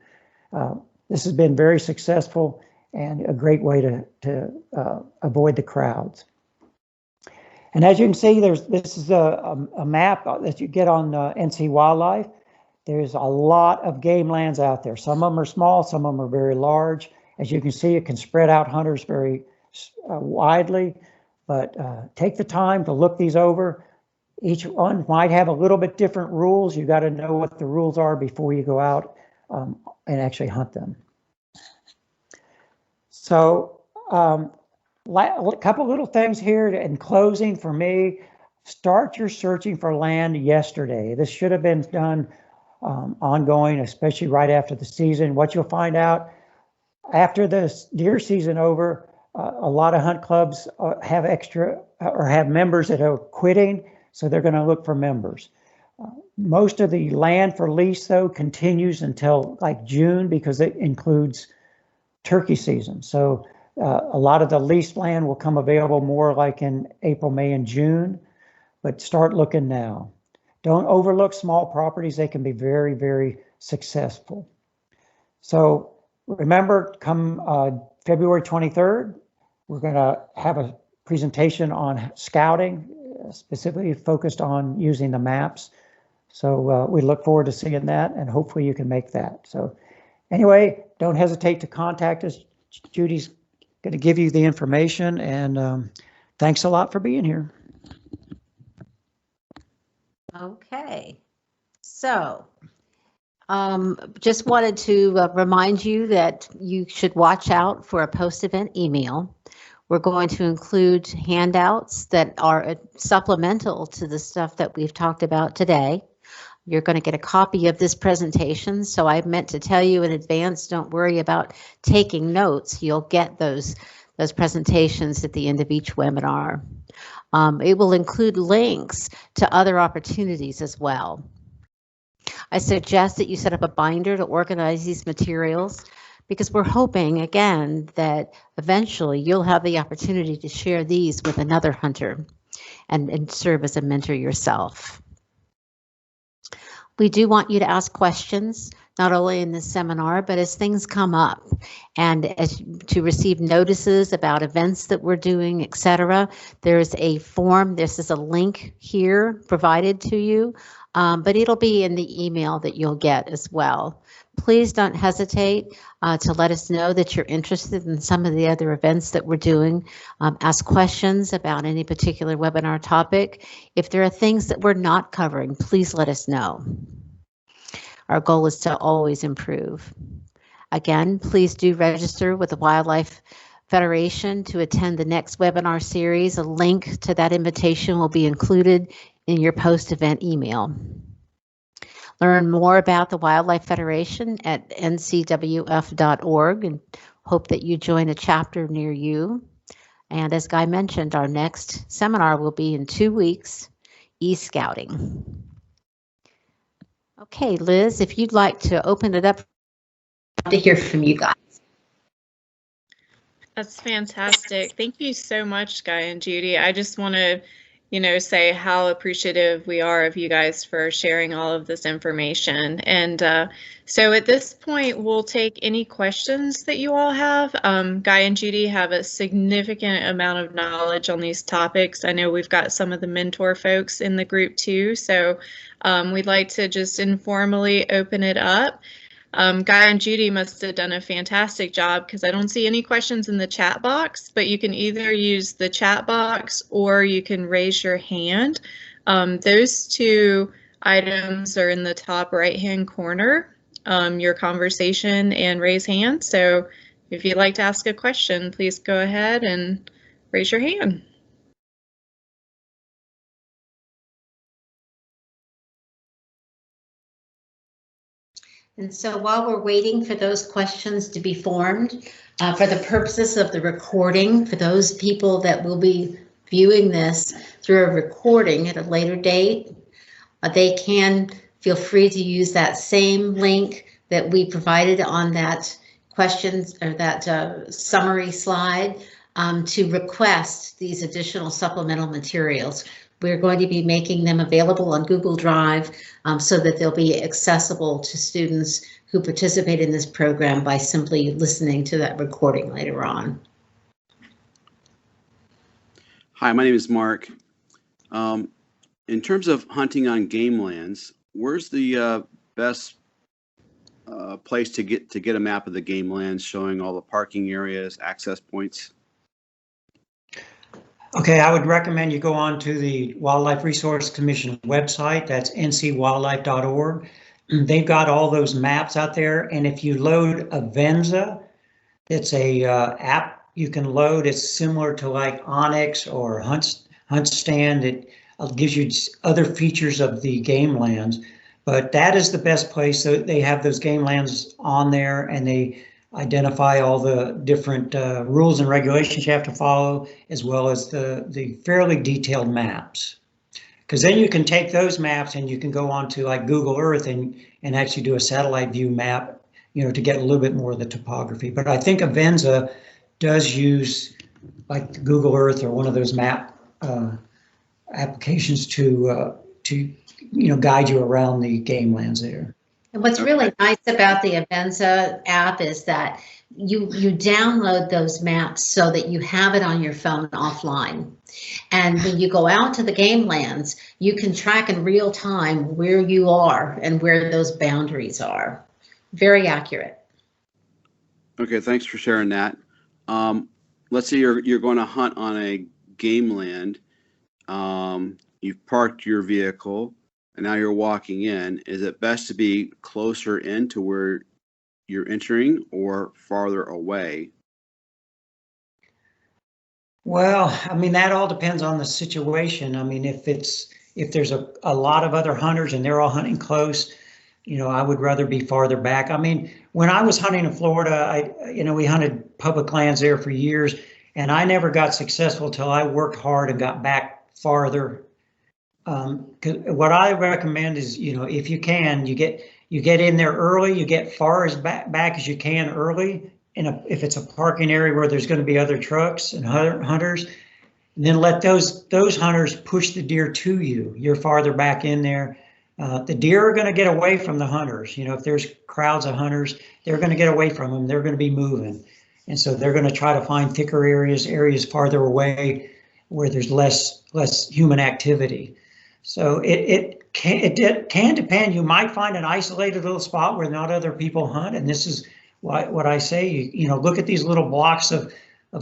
This has been very successful and a great way to avoid the crowds. And as you can see, this is a map that you get on NC Wildlife. There's a lot of game lands out there. Some of them are small, some of them are very large. As you can see, it can spread out hunters very widely, but take the time to look these over. Each one might have a little bit different rules. You got to know what the rules are before you go out and actually hunt them. So a couple little things here in closing for me. Start your searching for land yesterday. This should have been done ongoing, especially right after the season. What you'll find out, after the deer season over, a lot of hunt clubs have extra or have members that are quitting, so they're going to look for members. Most of the land for lease, though, continues until like June because it includes turkey season. So a lot of the leased land will come available more like in April, May, and June, but start looking now. Don't overlook small properties. They can be very, very successful. So remember, come February 23rd, we're going to have a presentation on scouting, specifically focused on using the maps. So we look forward to seeing that, and hopefully you can make that. So anyway, don't hesitate to contact us. Judy's going to give you the information, and thanks a lot for being here. Okay, so just wanted to remind you that you should watch out for a post-event email. We're going to include handouts that are supplemental to the stuff that we've talked about today. You're going to get a copy of this presentation, so I meant to tell you in advance, don't worry about taking notes. You'll get those presentations at the end of each webinar. It will include links to other opportunities as well. I suggest that you set up a binder to organize these materials, because we're hoping, again, that eventually you'll have the opportunity to share these with another hunter and serve as a mentor yourself. We do want you to ask questions, not only in this seminar, but as things come up, and as to receive notices about events that we're doing, etc. There's a form. This is a link here provided to you, but it'll be in the email that you'll get as well. Please don't hesitate to let us know that you're interested in some of the other events that we're doing. Ask questions about any particular webinar topic. If there are things that we're not covering, please let us know. Our goal is to always improve. Again, please do register with the Wildlife Federation to attend the next webinar series. A link to that invitation will be included in your post-event email. Learn more about the Wildlife Federation at ncwf.org, and hope that you join a chapter near you. And as Guy mentioned, our next seminar will be in 2 weeks, e-scouting. Okay, Liz, if you'd like to open it up to hear from you guys. That's fantastic. Thank you so much, Guy and Judy. I just want to say how appreciative we are of you guys for sharing all of this information. And so at this point, we'll take any questions that you all have. Guy and Judy have a significant amount of knowledge on these topics. I know we've got some of the mentor folks in the group too, so we'd like to just informally open it up. Guy and Judy must have done a fantastic job, because I don't see any questions in the chat box, but you can either use the chat box or you can raise your hand. Those two items are in the top right-hand corner, your conversation and raise hand. So if you'd like to ask a question, please go ahead and raise your hand. And so while we're waiting for those questions to be formed, for the purposes of the recording, for those people that will be viewing this through a recording at a later date, they can feel free to use that same link that we provided on that questions or that summary slide to request these additional supplemental materials. We're going to be making them available on Google Drive so that they'll be accessible to students who participate in this program by simply listening to that recording later on. Hi, my name is Mark. In terms of hunting on Gamelands, where's the best place to get a map of the Gamelands showing all the parking areas, access points? Okay, I would recommend you go on to the Wildlife Resource Commission website. That's ncwildlife.org. They've got all those maps out there, and if you load Avenza, it's a app you can load. It's similar to like Onyx or HuntStand. It gives you other features of the Gamelands, but that is the best place. So they have those Gamelands on there, and they identify all the different rules and regulations you have to follow, as well as the fairly detailed maps. Because then you can take those maps and you can go on to like Google Earth and actually do a satellite view map, you know, to get a little bit more of the topography. But I think Avenza does use like Google Earth or one of those map applications to you know, guide you around the game lands there. And what's really nice about the Avenza app is that you download those maps so that you have it on your phone offline. And when you go out to the game lands, you can track in real time where you are and where those boundaries are. Very accurate. Okay, thanks for sharing that. Let's say you're going to hunt on a game land. You've parked your vehicle and now you're walking in. Is it best to be closer in to where you're entering or farther away? Well, I mean, that all depends on the situation. I mean, if there's a lot of other hunters and they're all hunting close, you know, I would rather be farther back. I mean, when I was hunting in Florida, you know, we hunted public lands there for years, and I never got successful till I worked hard and got back farther. 'Cause what I recommend is, you know, if you can, you get in there early, you get far as back as you can early. If it's a parking area where there's going to be other trucks and hunters, and then let those hunters push the deer to you. You're farther back in there. The deer are going to get away from the hunters. You know, if there's crowds of hunters, they're going to get away from them. They're going to be moving. And so they're going to try to find thicker areas farther away where there's less human activity. So it can depend. You might find an isolated little spot where not other people hunt. And this is what I say, you know, look at these little blocks of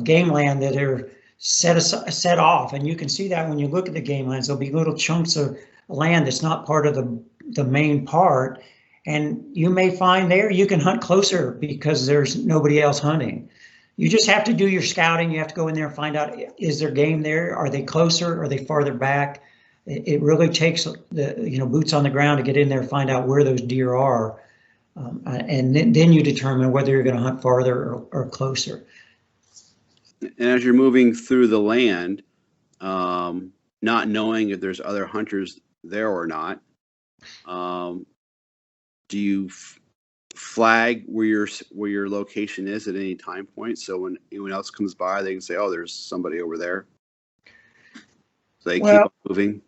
game land that are set off. And you can see that when you look at the game lands, there'll be little chunks of land that's not part of the main part. And you may find there you can hunt closer because there's nobody else hunting. You just have to do your scouting. You have to go in there and find out, is there game there? Are they closer? Are they farther back? It really takes the, you know, boots on the ground to get in there and find out where those deer are. And then you determine whether you're going to hunt farther or closer. And as you're moving through the land, not knowing if there's other hunters there or not, do you flag where your location is at any time point, so when anyone else comes by, they can say, "Oh, there's somebody over there." So they keep on moving.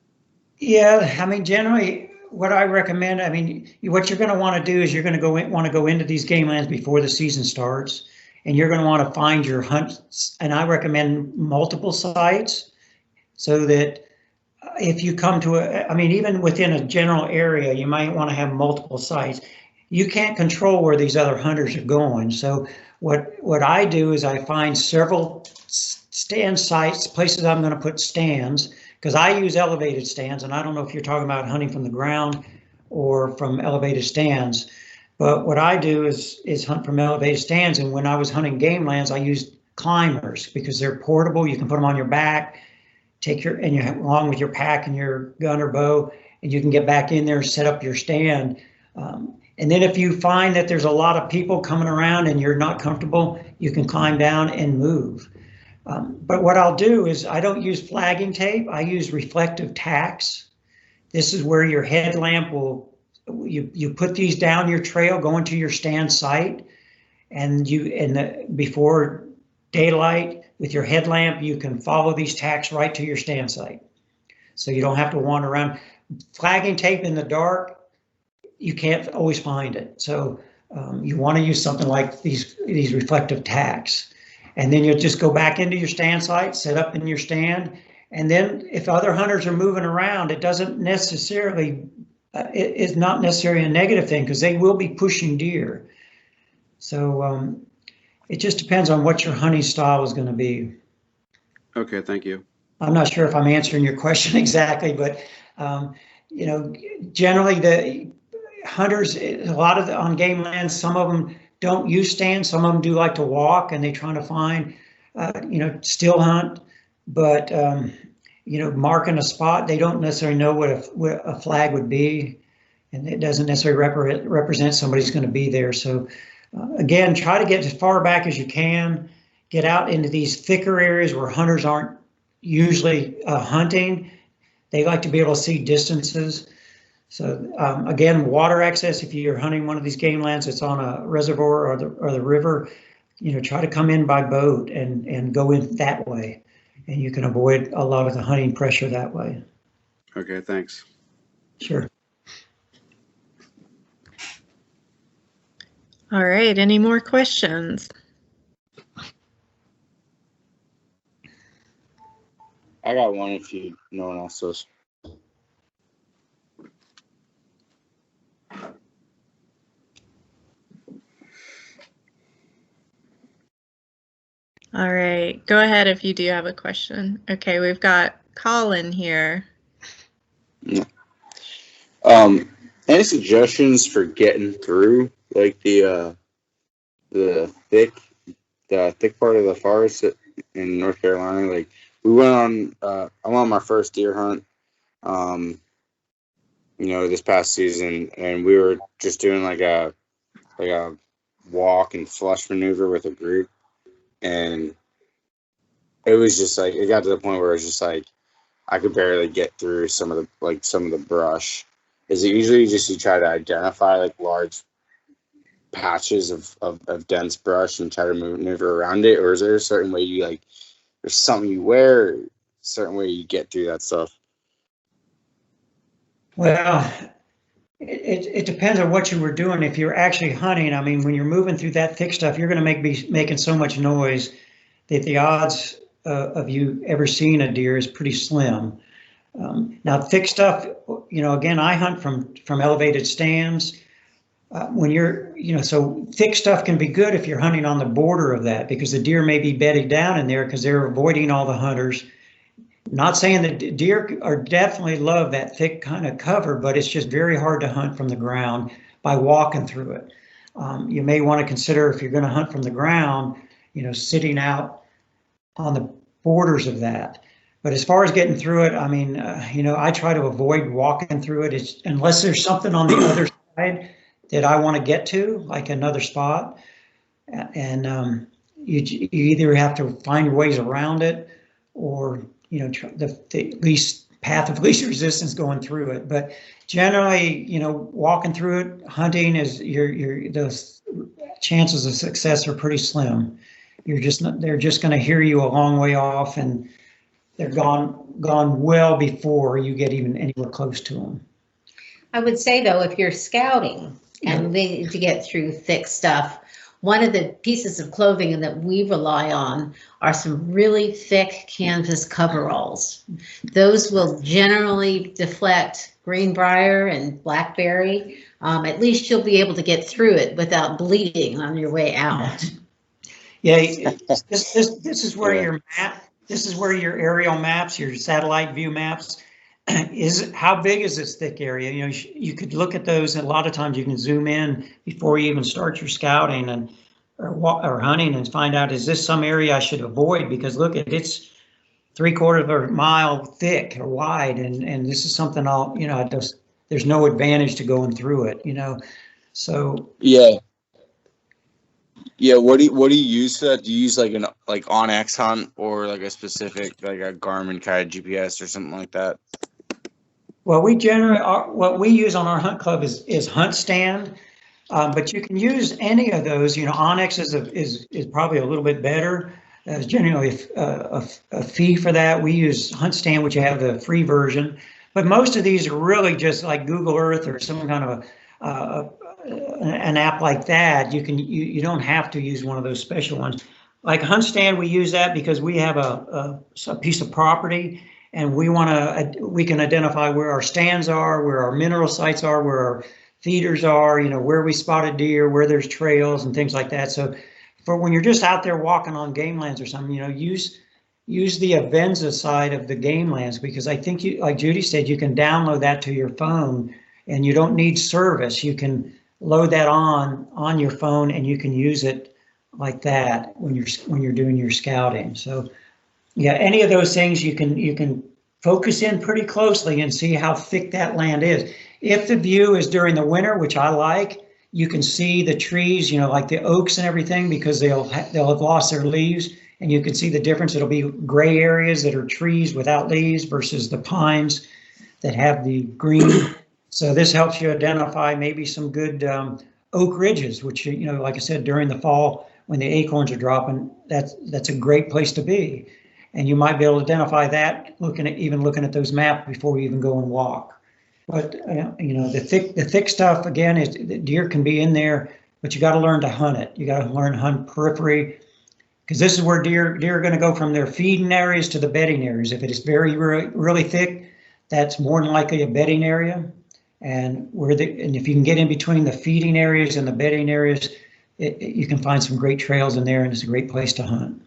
Yeah, I mean, generally, what I recommend, I mean, what you're going to want to do is you're going to want to go into these game lands before the season starts, and you're going to want to find your hunts. And I recommend multiple sites so that if you come to I mean, even within a general area, you might want to have multiple sites. You can't control where these other hunters are going. So what I do is I find several stand sites, places I'm going to put stands, because I use elevated stands, and I don't know if you're talking about hunting from the ground or from elevated stands, but what I do is hunt from elevated stands. And when I was hunting game lands, I used climbers because they're portable. You can put them on your back, along with your pack and your gun or bow, and you can get back in there, set up your stand. And then if you find that there's a lot of people coming around and you're not comfortable, you can climb down and move. But what I'll do is I don't use flagging tape. I use reflective tacks. This is where your headlamp you put these down your trail, going to your stand site, and before daylight with your headlamp, you can follow these tacks right to your stand site. So you don't have to wander around. Flagging tape in the dark, you can't always find it. So you want to use something like these reflective tacks. And then you'll just go back into your stand site, set up in your stand. And then if other hunters are moving around, it doesn't necessarily, it's not necessarily a negative thing because they will be pushing deer. So it just depends on what your hunting style is going to be. Okay, thank you. I'm not sure if I'm answering your question exactly, but you know, generally the hunters, a lot of on game lands, some of them don't use stands. Some of them do like to walk, and they're trying to find, you know, still hunt. But you know, marking a spot, they don't necessarily know what a flag would be, and it doesn't necessarily represent somebody's going to be there. So Again, try to get as far back as you can. Get out into these thicker areas where hunters aren't usually hunting. They like to be able to see distances. So again, water access, if you're hunting one of these game lands that's on a reservoir or the river, try to come in by boat and go in that way. And you can avoid a lot of the hunting pressure that way. Okay, thanks. Sure. All right, any more questions? I got one if no one else does. All right, go ahead if you do have a question. Okay, we've got Colin here. Yeah. Any suggestions for getting through like the thick part of the forest in North Carolina? Like we went on I went on my first deer hunt this past season, and we were just doing like a walk and flush maneuver with a group, and it was just like, it got to the point where it was just like I could barely get through some of the brush. Is it usually just you try to identify like large patches of dense brush and try to maneuver around it, or is there a certain way you like, there's something you wear, a certain way you get through that stuff? Well, it depends on what you were doing. If you're actually hunting, I mean, when you're moving through that thick stuff, you're going to be making so much noise that the odds of you ever seeing a deer is pretty slim. Now, thick stuff, again, I hunt from elevated stands. When you're, so thick stuff can be good if you're hunting on the border of that, because the deer may be bedded down in there because they're avoiding all the hunters. Not saying that deer are definitely love that thick kind of cover, but it's just very hard to hunt from the ground by walking through it. You may want to consider, if you're going to hunt from the ground, sitting out on the borders of that. But as far as getting through it, I mean, I try to avoid walking through it unless there's something on the other side that I want to get to, like another spot. And you either have to find your ways around it, or the least path of least resistance going through it. But generally, walking through it, hunting is those chances of success are pretty slim. They're just going to hear you a long way off, and they're gone well before you get even anywhere close to them. I would say, though, if you're scouting and need to get through thick stuff, one of the pieces of clothing that we rely on are some really thick canvas coveralls. Those will generally deflect greenbrier and blackberry. At least you'll be able to get through it without bleeding on your way out. Yeah, this is where your map. This is where your aerial maps, your satellite view maps, how big is this thick area? You could look at those, and a lot of times you can zoom in before you even start your scouting or hunting and find out, is this some area I should avoid? Because look, it's 3/4 of a mile thick or wide, and this is something there's no advantage to going through it, so. Yeah, what do you use for that? Do you use like an OnX hunt, or like a specific, like a Garmin kind of GPS or something like that? Well, what we use on our hunt club is Hunt Stand, but you can use any of those. OnX is probably a little bit better. There's generally a fee for that. We use Hunt Stand, which have the free version, but most of these are really just like Google Earth or some kind of an app like that. You don't have to use one of those special ones. Like Hunt Stand, we use that because we have a piece of property, and we can identify where our stands are, where our mineral sites are, where our feeders are, where we spotted deer, where there's trails and things like that. So for when you're just out there walking on game lands or something, use the Avenza side of the game lands, because I think like Judy said, you can download that to your phone, and you don't need service. You can load that on your phone, and you can use it like that when you're doing your scouting. So yeah, any of those things you can focus in pretty closely and see how thick that land is. If the view is during the winter, which I like, you can see the trees, you know, like the oaks and everything, because they'll have lost their leaves, and you can see the difference. It'll be gray areas that are trees without leaves versus the pines that have the green. So this helps you identify maybe some good oak ridges, which, you know, like I said, during the fall when the acorns are dropping, that's a great place to be. And you might be able to identify that looking at those maps before you even go and walk. But you know, the thick stuff again is the deer can be in there, but you got to learn to hunt it. You got to learn to hunt periphery, because this is where deer are going to go from their feeding areas to the bedding areas. If it is really thick, that's more than likely a bedding area. And if you can get in between the feeding areas and the bedding areas, you can find some great trails in there, and it's a great place to hunt.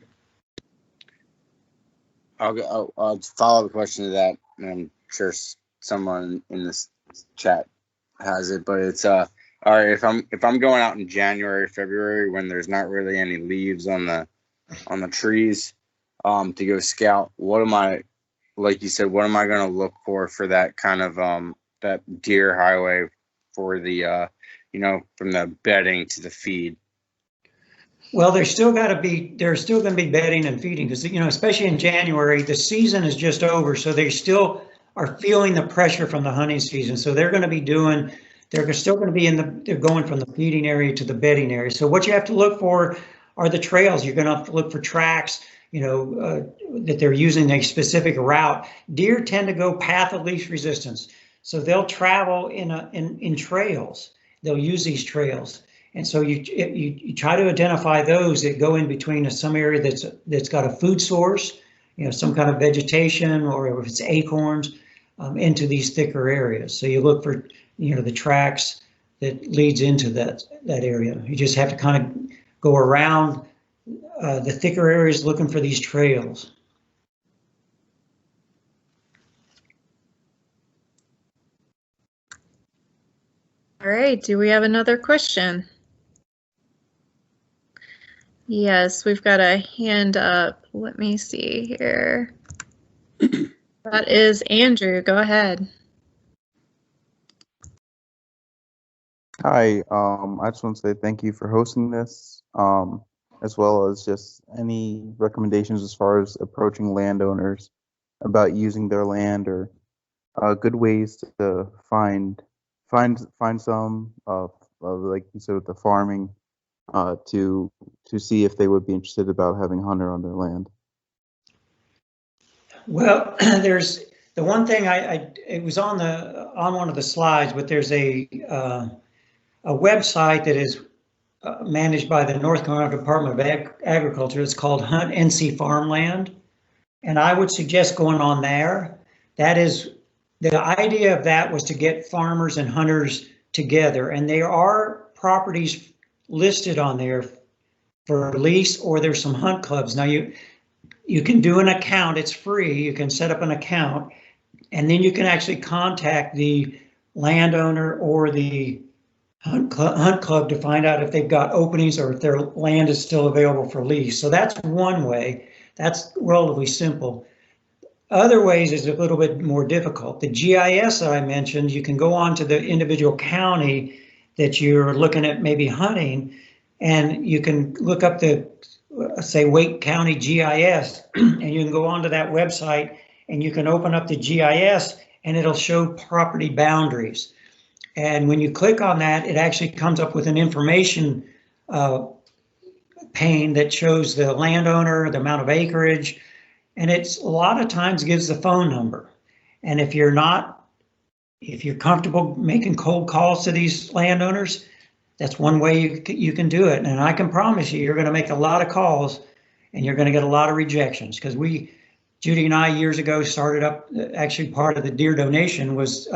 I'll follow the question to that, and I'm sure someone in this chat has it, but it's all right, if I'm going out in January, February, when there's not really any leaves on the trees, to go scout, what am I, like you said, what am I going to look for that kind of that deer highway for the you know, from the bedding to the feed? Well, there's still going to be bedding and feeding, because, you know, especially in January, the season is just over, so they still are feeling the pressure from the hunting season. So they're going to be still going to be they're going from the feeding area to the bedding area. So what you have to look for are the trails. You're going to have to look for tracks, you know, that they're using a specific route. Deer tend to go path of least resistance, so they'll travel in trails. They'll use these trails. And so you try to identify those that go in between some area that's got a food source, you know, some kind of vegetation, or if it's acorns, into these thicker areas. So you look for, you know, the tracks that leads into that area. You just have to kind of go around the thicker areas looking for these trails. All right, do we have another question? Yes, we've got a hand up. Let me see here. That is Andrew. Go ahead. Hi, I just want to say thank you for hosting this, as well as just any recommendations as far as approaching landowners about using their land, or good ways to find some like you said with the farming, to see if they would be interested about having a hunter on their land. Well, there's the one thing it was on one of the slides, but there's a website that is managed by the North Carolina Department of Agriculture. It's called Hunt NC Farmland, and I would suggest going on there. That is, the idea of that was to get farmers and hunters together, and there are properties listed on there for lease, or there's some hunt clubs. Now you can do an account. It's free. You can set up an account, and then you can actually contact the landowner or the hunt club to find out if they've got openings or if their land is still available for lease. So that's one way. That's relatively simple. Other ways is a little bit more difficult. The GIS that I mentioned, you can go on to the individual county that you're looking at maybe hunting, and you can look up the, say, Wake County GIS, and you can go onto that website and you can open up the GIS and it'll show property boundaries. And when you click on that, it actually comes up with an information pane that shows the landowner, the amount of acreage, and it's a lot of times gives the phone number. And if you're comfortable making cold calls to these landowners, that's one way you can do it. And I can promise you're going to make a lot of calls and you're going to get a lot of rejections, because Judy and I years ago started up, actually part of the deer donation was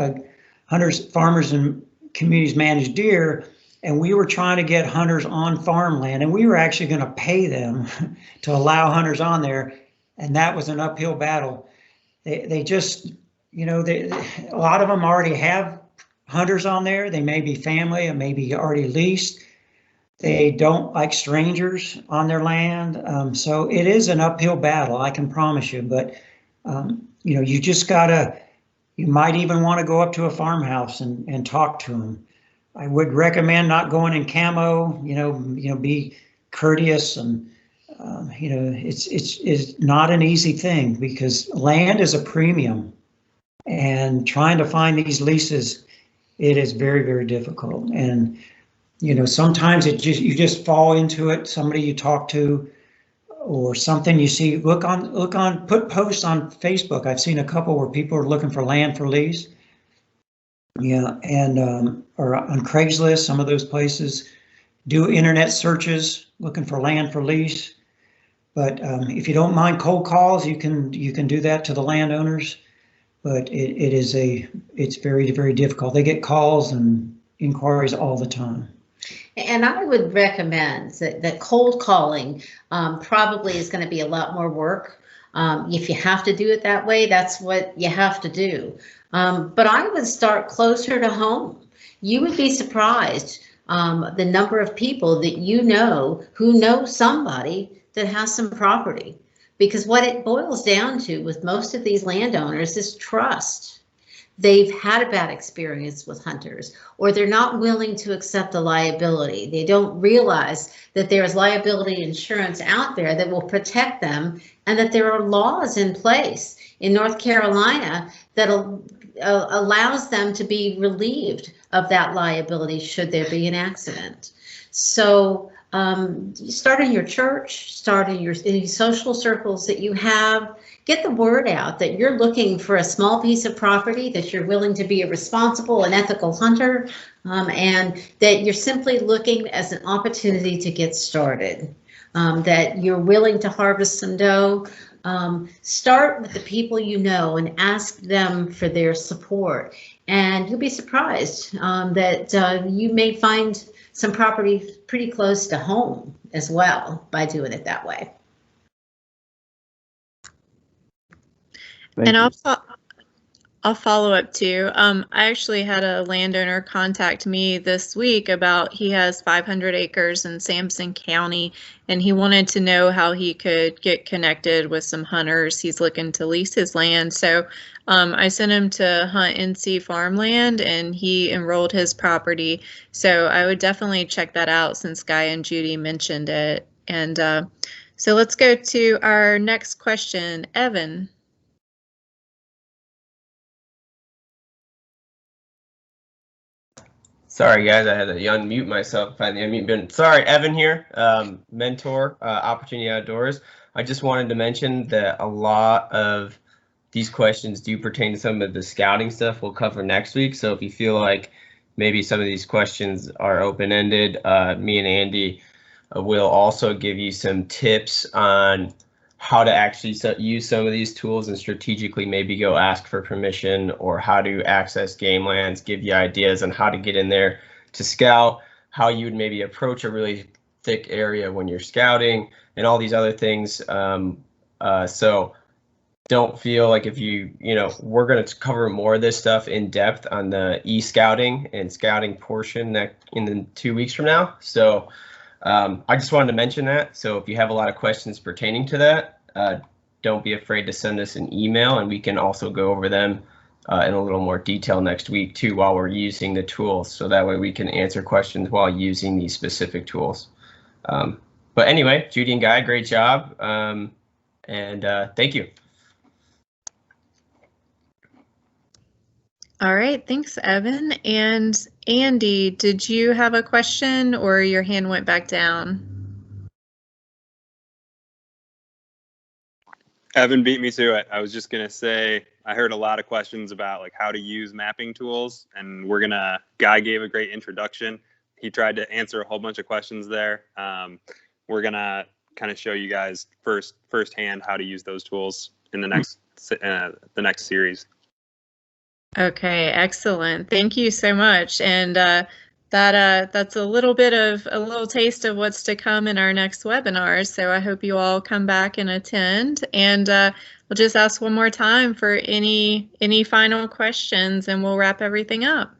hunters, farmers and communities managed deer. And we were trying to get hunters on farmland, and we were actually going to pay them to allow hunters on there. And that was an uphill battle. They just, you know, a lot of them already have hunters on there. They may be family and maybe already leased. They don't like strangers on their land. So it is an uphill battle, I can promise you. But, you know, you just gotta, you might even want to go up to a farmhouse and talk to them. I would recommend not going in camo, be courteous, and it's not an easy thing because land is a premium, and trying to find these leases, it is very, very difficult. And sometimes you just fall into it. Somebody you talk to or something you see, put posts on Facebook. I've seen a couple where people are looking for land for lease. Yeah, and or on Craigslist, some of those places do internet searches looking for land for lease. But if you don't mind cold calls, you can do that to the landowners. But it's very, very difficult. They get calls and inquiries all the time. And I would recommend that cold calling probably is going to be a lot more work. If you have to do it that way, that's what you have to do. But I would start closer to home. You would be surprised the number of people that who know somebody that has some property. Because what it boils down to with most of these landowners is trust. They've had a bad experience with hunters, or they're not willing to accept the liability. They don't realize that there's liability insurance out there that will protect them, and that there are laws in place in North Carolina that allows them to be relieved of that liability should there be an accident. So start in your church, start in any social circles that you have. Get the word out that you're looking for a small piece of property, that you're willing to be a responsible and ethical hunter, and that you're simply looking as an opportunity to get started, that you're willing to harvest some doe. Start with the people you know and ask them for their support, and you'll be surprised that you may find some property pretty close to home as well by doing it that way. And I'll follow up too. I actually had a landowner contact me this week about he has 500 acres in Sampson County, and he wanted to know how he could get connected with some hunters. He's looking to lease his land. So I sent him to Hunt NC Farmland, and he enrolled his property. So I would definitely check that out since Guy and Judy mentioned it. And so let's go to our next question. Evan. Sorry, guys, I had to unmute myself. Find the unmute button. Sorry, Evan here, mentor, Opportunity Outdoors. I just wanted to mention that a lot of these questions do pertain to some of the scouting stuff we'll cover next week. So if you feel like maybe some of these questions are open-ended, me and Andy will also give you some tips on how to actually use some of these tools and strategically maybe go ask for permission, or how to access Gamelands, give you ideas on how to get in there to scout, how you would maybe approach a really thick area when you're scouting, and all these other things. So don't feel like if we're going to cover more of this stuff in depth on the e-scouting and scouting portion in 2 weeks from now. So I just wanted to mention that. So if you have a lot of questions pertaining to that, don't be afraid to send us an email, and we can also go over them in a little more detail next week too while we're using the tools. So that way we can answer questions while using these specific tools. But anyway, Judy and Guy, great job. And thank you. All right, thanks, Evan. And Andy, did you have a question or your hand went back down? Evan beat me to it. I was just going to say, I heard a lot of questions about like how to use mapping tools, and Guy gave a great introduction. He tried to answer a whole bunch of questions there. We're going to kind of show you guys firsthand how to use those tools in the next series. Okay, excellent. Thank you so much. And that's a little taste of what's to come in our next webinar. So I hope you all come back and attend. And we'll just ask one more time for any final questions, and we'll wrap everything up.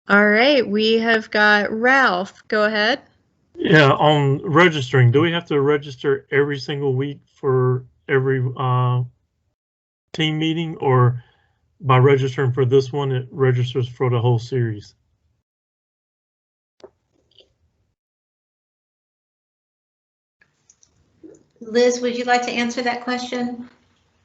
All right, we have got Ralph. Go ahead. Yeah, on registering, do we have to register every single week for every team meeting, or by registering for this one, it registers for the whole series. Liz, would you like to answer that question?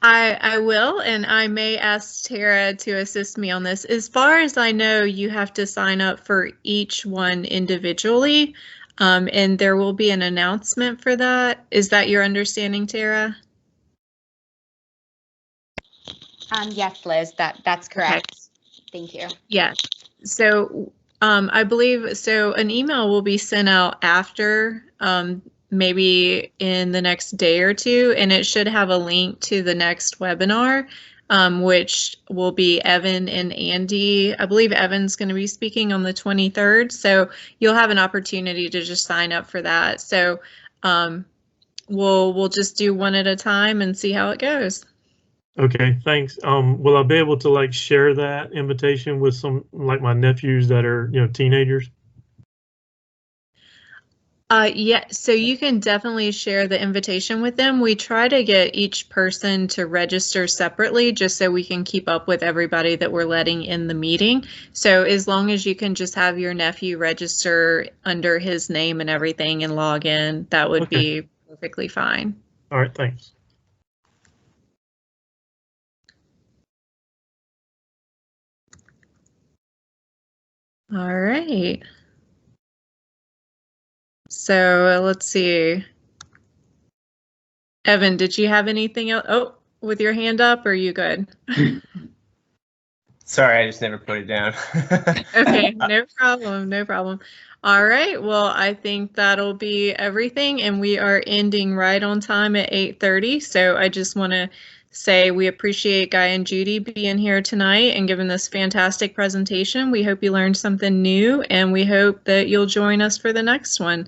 I will, and I may ask Tara to assist me on this. As far as I know, you have to sign up for each one individually, and there will be an announcement for that. Is that your understanding, Tara? Yes, Liz, that's correct. Thank you. Yeah. So I believe so. An email will be sent out after, maybe in the next day or two, and it should have a link to the next webinar, which will be Evan and Andy. I believe Evan's going to be speaking on the 23rd, so you'll have an opportunity to just sign up for that. So we'll just do one at a time and see how it goes. Okay, thanks. Will I be able to like share that invitation with some like my nephews that are, you know, teenagers? Yeah, so you can definitely share the invitation with them. We try to get each person to register separately just so we can keep up with everybody that we're letting in the meeting. So as long as you can just have your nephew register under his name and everything and log in, that would be perfectly fine. All right, thanks. All right. So let's see. Evan, did you have anything else? Oh, with your hand up, or are you good? Sorry, I just never put it down. Okay, no problem, no problem. All right, well, I think that'll be everything, and we are ending right on time at 8:30. So I just want to say we appreciate Guy and Judy being here tonight and giving this fantastic presentation. We hope you learned something new, and we hope that you'll join us for the next one.